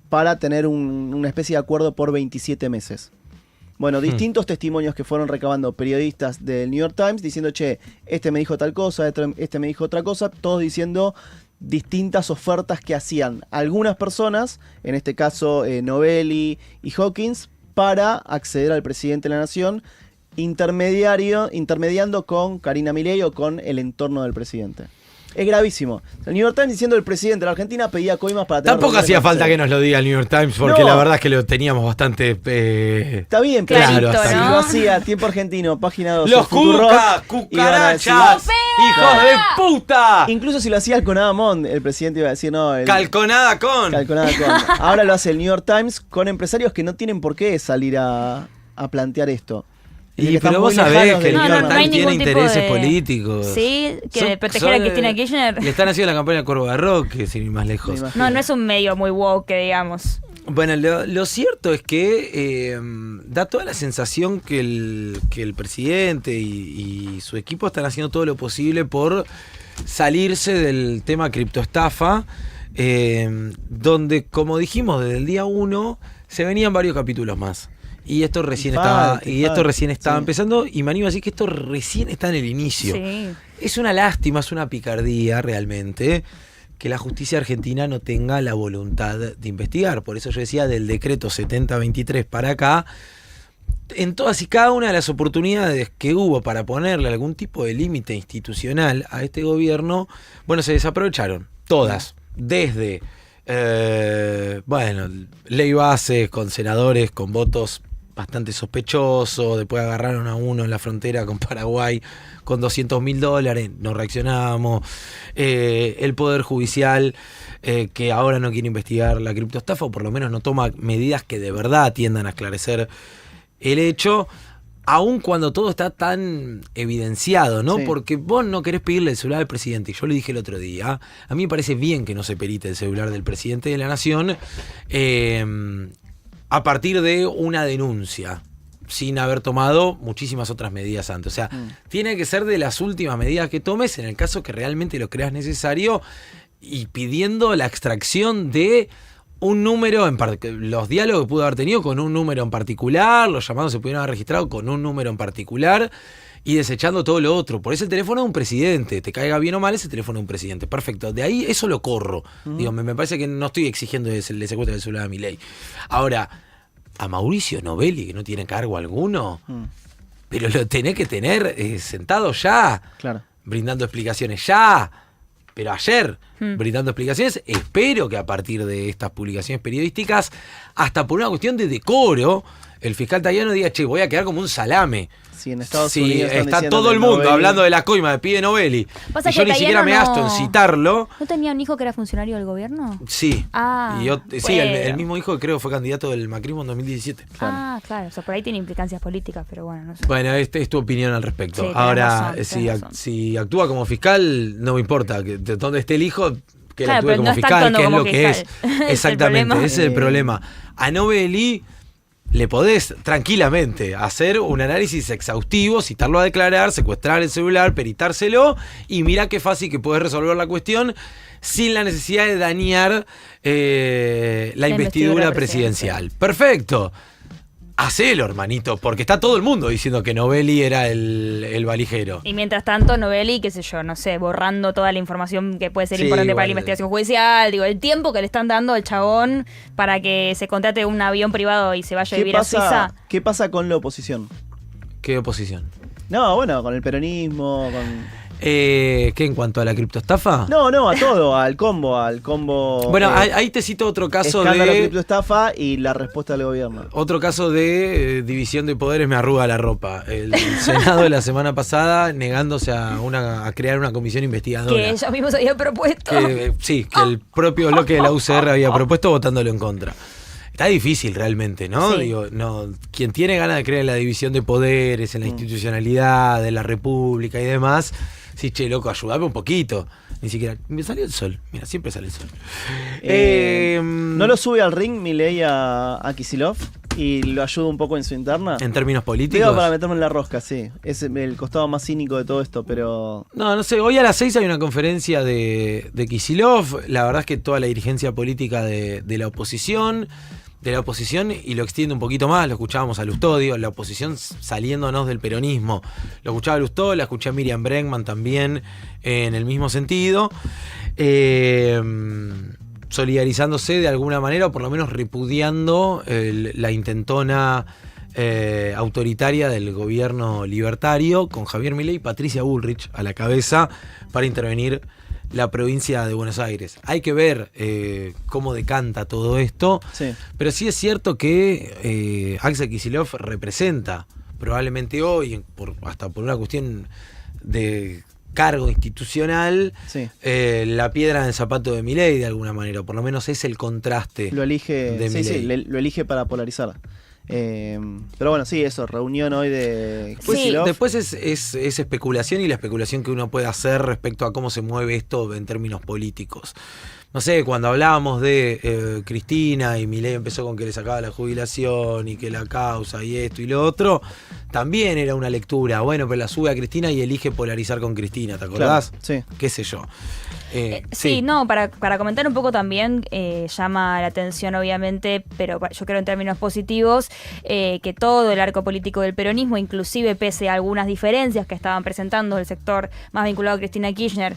para tener una especie de acuerdo por 27 meses. Bueno, distintos testimonios que fueron recabando periodistas del New York Times diciendo, che, este me dijo tal cosa, este me dijo otra cosa, todos diciendo distintas ofertas que hacían algunas personas, en este caso Novelli y Hawkins, para acceder al presidente de la nación, intermediando con Karina Milei o con el entorno del presidente. Es gravísimo. El New York Times diciendo el presidente de la Argentina pedía coimas para tener... Tampoco hacía falta que nos lo diga el New York Times, porque No. la verdad es que lo teníamos bastante... Está bien, pero Claro, si hasta ¿no? lo hacía Tiempo Argentino, página 12, ¡Los Futurock, cuca! iban a decir- ¡Cucarachas! ¡Hijos de puta! Incluso si lo hacía Alconadamón, el presidente iba a decir, no... Calconada con... Calconada con. Ahora lo hace el New York Times con empresarios que no tienen por qué salir a plantear esto. Dice Y que están pero muy vos sabés lejanos que el del New York no hay Times tiene ningún tipo intereses de- políticos. Sí, que de proteger a Cristina Kirchner. Le están haciendo la campaña al Cuervo Barro, que sin ir más lejos. Me imagino. No es un medio muy woke, que digamos. Bueno, lo cierto es que da toda la sensación que el presidente y su equipo están haciendo todo lo posible por salirse del tema criptoestafa, donde, como dijimos, desde el día 1 se venían varios capítulos más. Y esto recién estaba Sí. empezando, y me animo a decir que esto recién está en el inicio. Sí. Es una lástima, es una picardía realmente que la justicia argentina no tenga la voluntad de investigar. Por eso yo decía, del decreto 7023 para acá, en todas y cada una de las oportunidades que hubo para ponerle algún tipo de límite institucional a este gobierno, bueno, se desaprovecharon. Todas. Desde, ley base con senadores con votos bastante sospechosos, después agarraron a uno en la frontera con Paraguay con $200,000, no reaccionamos, el Poder Judicial que ahora no quiere investigar la criptoestafa, o por lo menos no toma medidas que de verdad tiendan a esclarecer el hecho, aun cuando todo está tan evidenciado, ¿no? Sí. Porque vos no querés pedirle el celular al presidente. Y yo le dije el otro día, a mí me parece bien que no se perite el celular del presidente de la Nación a partir de una denuncia, sin haber tomado muchísimas otras medidas antes. O sea, tiene que ser de las últimas medidas que tomes en el caso que realmente lo creas necesario y pidiendo la extracción de un número en los diálogos que pudo haber tenido con un número en particular, los llamados se pudieron haber registrado con un número en particular y desechando todo lo otro. Por eso el teléfono de un presidente, te caiga bien o mal, es el teléfono de un presidente. Perfecto, de ahí eso lo corro. Digo, me parece que no estoy exigiendo el secuestro del celular a Milei. Ahora, a Mauricio Novelli, que no tiene cargo alguno, pero lo tenés que tener sentado ya, Claro. brindando explicaciones ya. Pero ayer, brindando explicaciones, espero que a partir de estas publicaciones periodísticas, hasta por una cuestión de decoro, el fiscal Tayano diga, che, voy a quedar como un salame. Sí, en Estados Sí, Unidos están está diciendo todo que el mundo Novelli- hablando de la coima de pibe Novelli. Pasa Y yo que ni siquiera me Tayano gasto en citarlo. ¿No tenía un hijo que era funcionario del gobierno? Sí. Ah, Y sí, el bueno. mismo hijo que creo fue candidato del macrismo en 2017. Ah, claro. O sea, por ahí tiene implicancias políticas, pero bueno, no sé. Bueno, esta es tu opinión al respecto. Sí, tenés Ahora, razón, si, tenés razón. si actúa como fiscal, no me importa que de donde esté el hijo, que él Claro, actúe pero como no está fiscal, actuando que es como lo que es. fiscal. Ese es el Exactamente, problema. ese es el problema. A Novelli le podés tranquilamente hacer un análisis exhaustivo, citarlo a declarar, secuestrar el celular, peritárselo, y mira qué fácil que podés resolver la cuestión sin la necesidad de dañar la investidura presidencial. Perfecto. Hacelo, hermanito, porque está todo el mundo diciendo que Novelli era el valijero. Y mientras tanto, Novelli, qué sé yo, no sé, borrando toda la información que puede ser Sí, importante para la bueno. investigación judicial, digo, el tiempo que le están dando al chabón para que se contrate un avión privado y se vaya a vivir a Suiza. ¿Qué pasa con la oposición? ¿Qué oposición? No, bueno, con el peronismo, con... ¿Qué en cuanto a la criptoestafa? No, a todo, al combo. Bueno, ahí te cito otro caso escándalo de... criptoestafa y la respuesta del gobierno. Otro caso de división de poderes me arruga la ropa. El Senado de la semana pasada negándose a crear una comisión investigadora. Que ellos mismos habían propuesto. Que el propio bloque de la UCR había propuesto votándolo en contra. Está difícil realmente, ¿no? Sí. Digo, quien tiene ganas de creer en la división de poderes, en la institucionalidad de la república y demás, sí, che, loco, ayúdame un poquito. Ni siquiera, me salió el sol. Mira, siempre sale el sol. ¿No lo sube al ring Milei a Kicillof y lo ayuda un poco en su interna? En términos políticos. Digo, para meterme en la rosca, sí. Es el costado más cínico de todo esto, pero... No sé, hoy a las 6 hay una conferencia de Kicillof. La verdad es que toda la dirigencia política de la oposición, y lo extiende un poquito más, lo escuchábamos a Lustodio, la oposición saliéndonos del peronismo. Lo escuchaba a Lustodio, la escuché a Miriam Bregman también en el mismo sentido. Solidarizándose de alguna manera, o por lo menos repudiando la intentona autoritaria del gobierno libertario, con Javier Milei y Patricia Bullrich a la cabeza para intervenir la provincia de Buenos Aires. Hay que ver cómo decanta todo esto, Sí. pero sí es cierto que Axel Kicillof representa probablemente hoy, hasta por una cuestión de cargo institucional, Sí. la piedra en el zapato de Milei de alguna manera, o por lo menos es el contraste. Lo elige, de sí, Milei. lo elige para polarizar. Pero bueno, sí, eso, reunión hoy de Pues Sí. después es especulación, y la especulación que uno puede hacer respecto a cómo se mueve esto en términos políticos. No sé, cuando hablábamos de Cristina y Milei empezó con que le sacaba la jubilación y que la causa y esto y lo otro, también era una lectura. Bueno, pero la sube a Cristina y elige polarizar con Cristina, ¿te acordás? Claro, sí. Qué sé yo. Sí, no, para comentar un poco también, llama la atención obviamente, pero yo creo en términos positivos, que todo el arco político del peronismo, inclusive pese a algunas diferencias que estaban presentando el sector más vinculado a Cristina Kirchner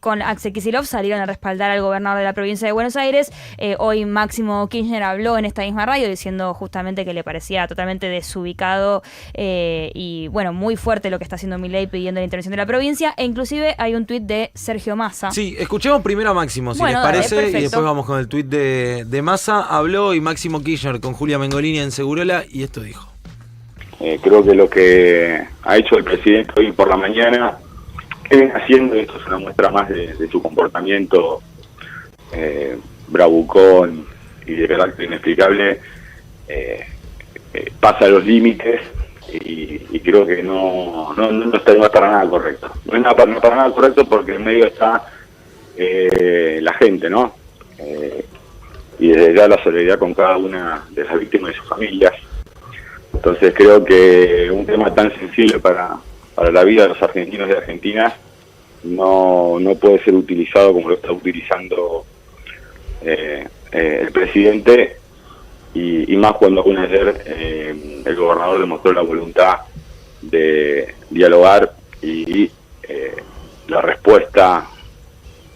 con Axel Kicillof, salieron a respaldar al gobernador de la provincia de Buenos Aires. Hoy Máximo Kirchner habló en esta misma radio diciendo justamente que le parecía totalmente desubicado y bueno, muy fuerte lo que está haciendo Milei pidiendo la intervención de la provincia, e inclusive hay un tuit de Sergio Massa. Sí, escuchemos primero a Máximo, si Bueno, les dale, parece, perfecto. y después vamos con el tuit de Massa. Habló y Máximo Kirchner con Julia Mengolini en Segurola, y esto dijo. Creo que lo que ha hecho el presidente hoy por la mañana, que viene haciendo, esto es una muestra más de su comportamiento bravucón y de carácter inexplicable, pasa los límites y creo que no es para nada correcto. No es para nada correcto porque en medio está la gente, ¿no? Y desde ya la solidaridad con cada una de las víctimas y sus familias. Entonces creo que un tema tan sensible para la vida de los argentinos y argentinas no puede ser utilizado como lo está utilizando el presidente, y más cuando ayer el gobernador demostró la voluntad de dialogar y la respuesta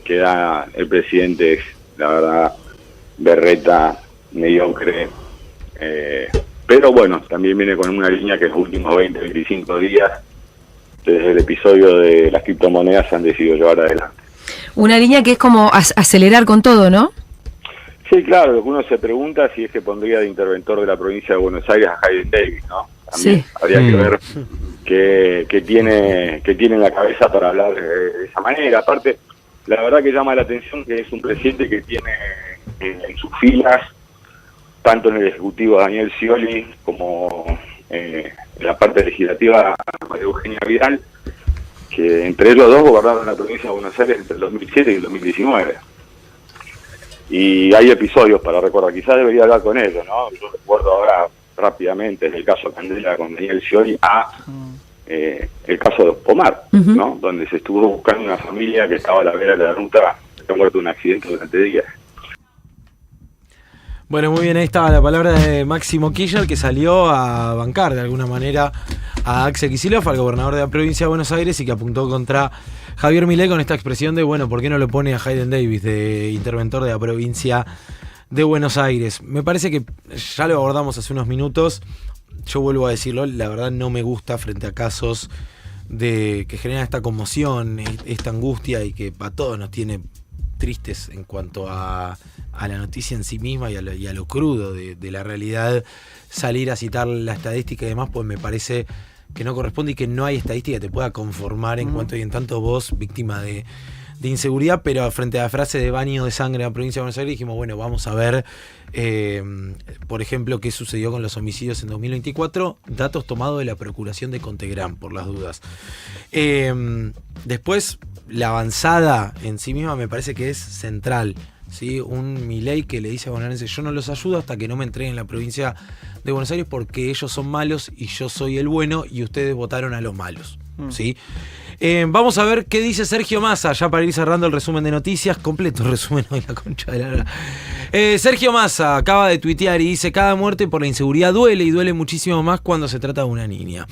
que da el presidente es, la verdad, berreta, mediocre, pero bueno, también viene con una línea que en los últimos 20-25 días, desde el episodio de las criptomonedas, han decidido llevar adelante. Una línea que es como acelerar con todo, ¿no? Sí, claro, lo que uno se pregunta si es que pondría de interventor de la provincia de Buenos Aires a Hayden Davis, ¿no? También sí. Habría que ver qué tiene en la cabeza para hablar de esa manera. Aparte, la verdad que llama la atención que es un presidente que tiene en sus filas, tanto en el Ejecutivo Daniel Scioli como en la parte legislativa María Eugenia Vidal, que entre ellos dos gobernaron la provincia de Buenos Aires entre el 2007 y el 2019. Y hay episodios para recordar, quizás debería hablar con ellos, ¿no? Yo recuerdo ahora rápidamente el caso Candela con Daniel Scioli el caso de Pomar, ¿no? Donde se estuvo buscando una familia que estaba a la vera de la ruta, que ha muerto en un accidente durante días. Bueno, muy bien, ahí estaba la palabra de Máximo Kirchner, que salió a bancar de alguna manera a Axel Kicillof, al gobernador de la provincia de Buenos Aires, y que apuntó contra Javier Milei con esta expresión de, bueno, ¿por qué no lo pone a Hayden Davis de interventor de la provincia de Buenos Aires? Me parece que ya lo abordamos hace unos minutos. Yo vuelvo a decirlo, la verdad no me gusta frente a casos que generan esta conmoción, esta angustia, y que a todos nos tiene tristes en cuanto a la noticia en sí misma y a lo crudo de la realidad, salir a citar la estadística y demás, pues me parece que no corresponde y que no hay estadística que te pueda conformar en cuanto y en tanto vos, víctima de inseguridad. Pero frente a la frase de baño de sangre en la provincia de Buenos Aires, dijimos, bueno, vamos a ver, por ejemplo, qué sucedió con los homicidios en 2024, datos tomados de la Procuración de Contegrán, por las dudas. Después, la avanzada en sí misma me parece que es central, ¿sí? Un Milei que le dice a bonaerenses, yo no los ayudo hasta que no me entreguen la provincia de Buenos Aires porque ellos son malos y yo soy el bueno y ustedes votaron a los malos, ¿sí? Vamos a ver qué dice Sergio Massa, ya para ir cerrando el resumen de noticias, completo el resumen hoy, la concha de la hora. Sergio Massa acaba de tuitear y dice, cada muerte por la inseguridad duele, y duele muchísimo más cuando se trata de una niña.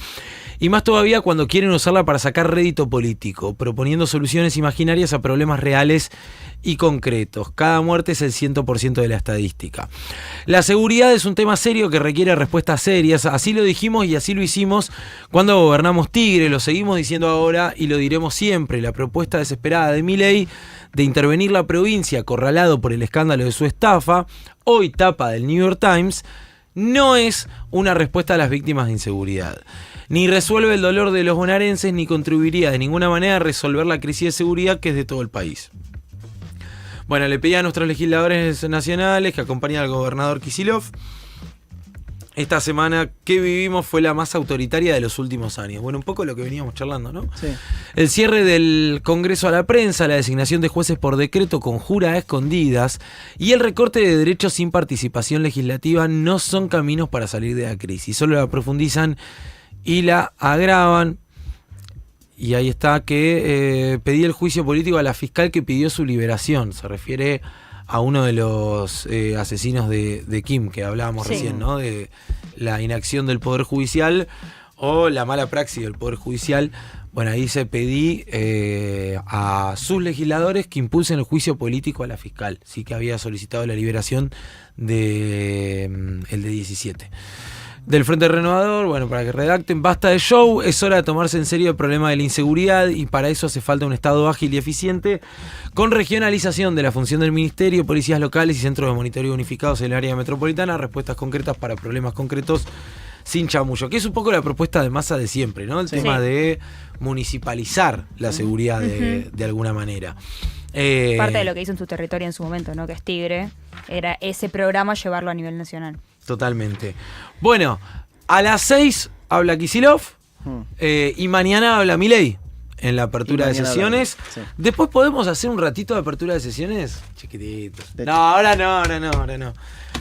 Y más todavía cuando quieren usarla para sacar rédito político, proponiendo soluciones imaginarias a problemas reales y concretos. Cada muerte es el 100% de la estadística. La seguridad es un tema serio que requiere respuestas serias. Así lo dijimos y así lo hicimos cuando gobernamos Tigre. Lo seguimos diciendo ahora y lo diremos siempre. La propuesta desesperada de Milei de intervenir la provincia, acorralado por el escándalo de su estafa, hoy tapa del New York Times, no es una respuesta a las víctimas de inseguridad. Ni resuelve el dolor de los bonaerenses, ni contribuiría de ninguna manera a resolver la crisis de seguridad que es de todo el país. Bueno, le pedí a nuestros legisladores nacionales que acompañen al gobernador Kicillof. Esta semana que vivimos fue la más autoritaria de los últimos años. Bueno, un poco lo que veníamos charlando, ¿no? Sí. El cierre del Congreso a la prensa, la designación de jueces por decreto con jura a escondidas y el recorte de derechos sin participación legislativa no son caminos para salir de la crisis. Solo la profundizan y la agravan. Y ahí está que pedí el juicio político a la fiscal que pidió su liberación. Se refiere a uno de los asesinos de Kim, que hablábamos recién, ¿no? De la inacción del Poder Judicial o la mala praxis del Poder Judicial. Bueno, ahí se pedí a sus legisladores que impulsen el juicio político a la fiscal. Sí, que había solicitado la liberación de el de 17. Del Frente Renovador, bueno, para que redacten, basta de show, es hora de tomarse en serio el problema de la inseguridad y para eso hace falta un Estado ágil y eficiente con regionalización de la función del Ministerio, policías locales y centros de monitoreo unificados en el área metropolitana, respuestas concretas para problemas concretos sin chamullo, que es un poco la propuesta de Massa de siempre, ¿no? El tema de municipalizar la seguridad de alguna manera. Parte de lo que hizo en su territorio en su momento, ¿no? Que es Tigre, era ese programa llevarlo a nivel nacional. Totalmente. Bueno, A las 6 habla Kicillof y mañana habla Milei en la apertura de sesiones. Sí. Después podemos hacer un ratito de apertura de sesiones. Chiquitito. No, ahora no.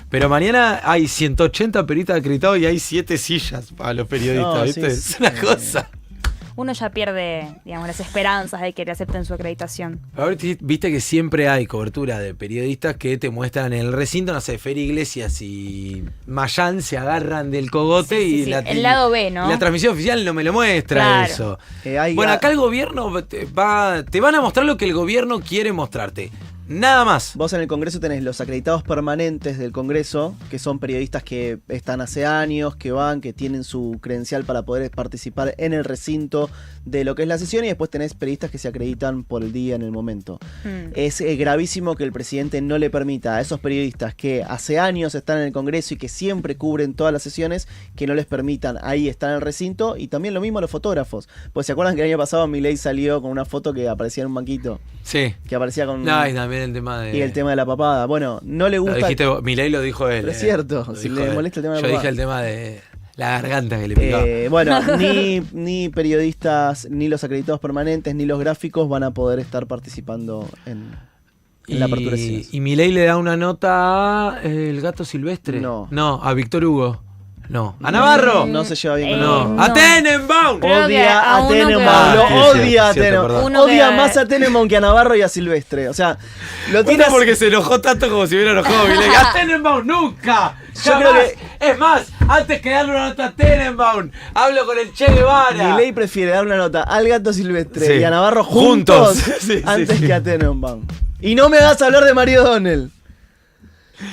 Pero mañana hay 180 periodistas acreditados y hay 7 sillas para los periodistas, No, ¿viste? sí, Es una cosa. Uno ya pierde, digamos, las esperanzas de que le acepten su acreditación. Ahora viste que siempre hay cobertura de periodistas que te muestran en el recinto, no sé, Fer Iglesias y Mayán se agarran del cogote y el lado B, ¿no? La transmisión oficial no me lo muestra, claro. eso. Bueno, acá el gobierno te van a mostrar lo que el gobierno quiere mostrarte. Nada más. Vos en el Congreso tenés los acreditados permanentes del Congreso, que son periodistas que están hace años, que tienen su credencial para poder participar en el recinto de lo que es la sesión, y después tenés periodistas que se acreditan por el día, en el momento. Es gravísimo que el presidente no le permita a esos periodistas que hace años están en el Congreso y que siempre cubren todas las sesiones, que no les permitan ahí estar en el recinto, y también lo mismo a los fotógrafos. Pues se acuerdan que el año pasado Milei salió con una foto que aparecía en un banquito. Sí. Que aparecía con... No, y también el tema de... Y el tema de la papada. Bueno, no le gusta... Milei lo dijo él. Pero es cierto, si le molesta el tema de la Yo papada. dije el tema de la garganta que le picaba. Bueno, ni periodistas, ni los acreditados permanentes, ni los gráficos van a poder estar participando en la apertura de sesiones. Y Milei le da una nota a El Gato Silvestre. No, a Víctor Hugo. No. ¿A Navarro? No se lleva bien con no. ¡A Tenenbaum! Odia a Tenenbaum. Lo odia a Tenenbaum. Odia más a Tenenbaum que a Navarro y a Silvestre. O sea, lo tiene porque se enojó tanto como si hubiera enojado Milei. ¡A Tenenbaum nunca! Yo creo que... Es más, antes que darle una nota a Tenenbaum, hablo con el Che Guevara. Milei prefiere dar una nota al Gato Silvestre y a Navarro juntos antes que a Tenenbaum. Y no me hagas hablar de Mario Donnell.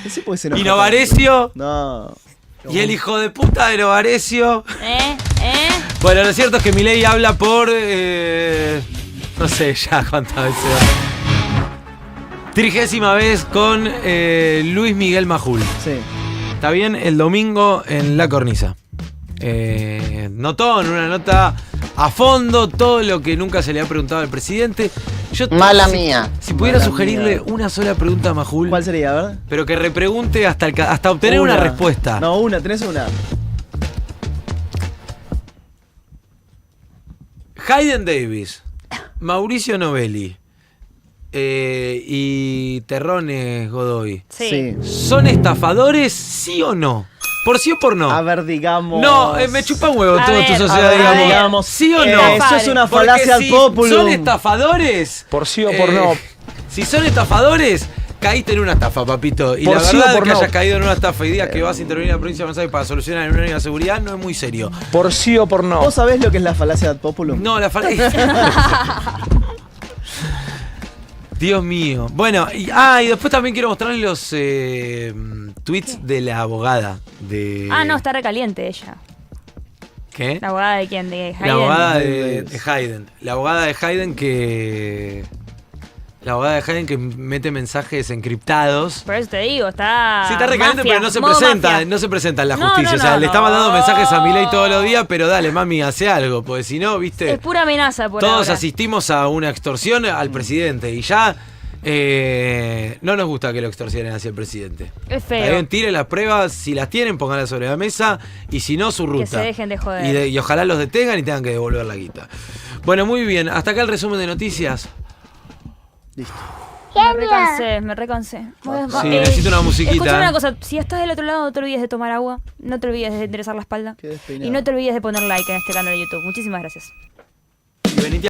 Ese puede ser. ¿Y Novarecio? No. ¿Y el hijo de puta de Novarecio? Bueno, lo cierto es que Milei habla por... no sé ya cuántas veces va. 30ª vez con Luis Miguel Majul. Sí. Está bien, el domingo en La Cornisa. Notó en una nota a fondo todo lo que nunca se le ha preguntado al presidente. Mala mía. Si pudiera sugerirle una sola pregunta a Majul. ¿Cuál sería, verdad? Pero que repregunte hasta obtener una respuesta. No, tenés una. Hayden Davis, Mauricio Novelli y Terrones Godoy. Sí. ¿Son estafadores, sí o no? ¿Por sí o por no? A ver, digamos... No, me chupa un huevo toda tu sociedad, digamos. ¿Sí o no? Eso es una falacia al populum. ¿Son estafadores? Por sí o por no. Si son estafadores, caíste en una estafa, papito. Y por la sí verdad o por que no. hayas caído en una estafa y digas que vas a intervenir en la provincia de Buenos Aires para solucionar en una línea de seguridad no es muy serio. Por sí o por no. ¿Vos sabés lo que es la falacia ad populum? No, la falacia... Dios mío. Bueno, y después también quiero mostrarles los tweets de la abogada de... No, está recaliente ella. ¿Qué? ¿La abogada de quién? ¿De Hayden? La abogada de Hayden. La abogada de Hayden que... La abogada de Hayden que mete mensajes encriptados. Por eso te digo, está... Sí, está recaliente, mafia, pero no se modo presenta, mafia. no se presenta en la No, justicia. no, o sea, no, le está mandando mensajes a Milei todos los no. días, pero dale, mami, hace algo, porque si no, viste... Es pura amenaza por Todos ahora. asistimos a una extorsión al presidente y ya no nos gusta que lo extorsionen hacia el presidente. Es feo. Está bien, tiren las pruebas, si las tienen, pónganlas sobre la mesa y si no, su ruta. Que se dejen de joder. Y ojalá los detengan y tengan que devolver la guita. Bueno, muy bien, hasta acá el resumen de noticias. Listo. Me recansé. Sí, necesito una musiquita. Escuchame una cosa, si estás del otro lado, no te olvides de tomar agua, no te olvides de enderezar la espalda Qué despeinado. y no te olvides de poner like en este canal de YouTube. Muchísimas gracias. Y venite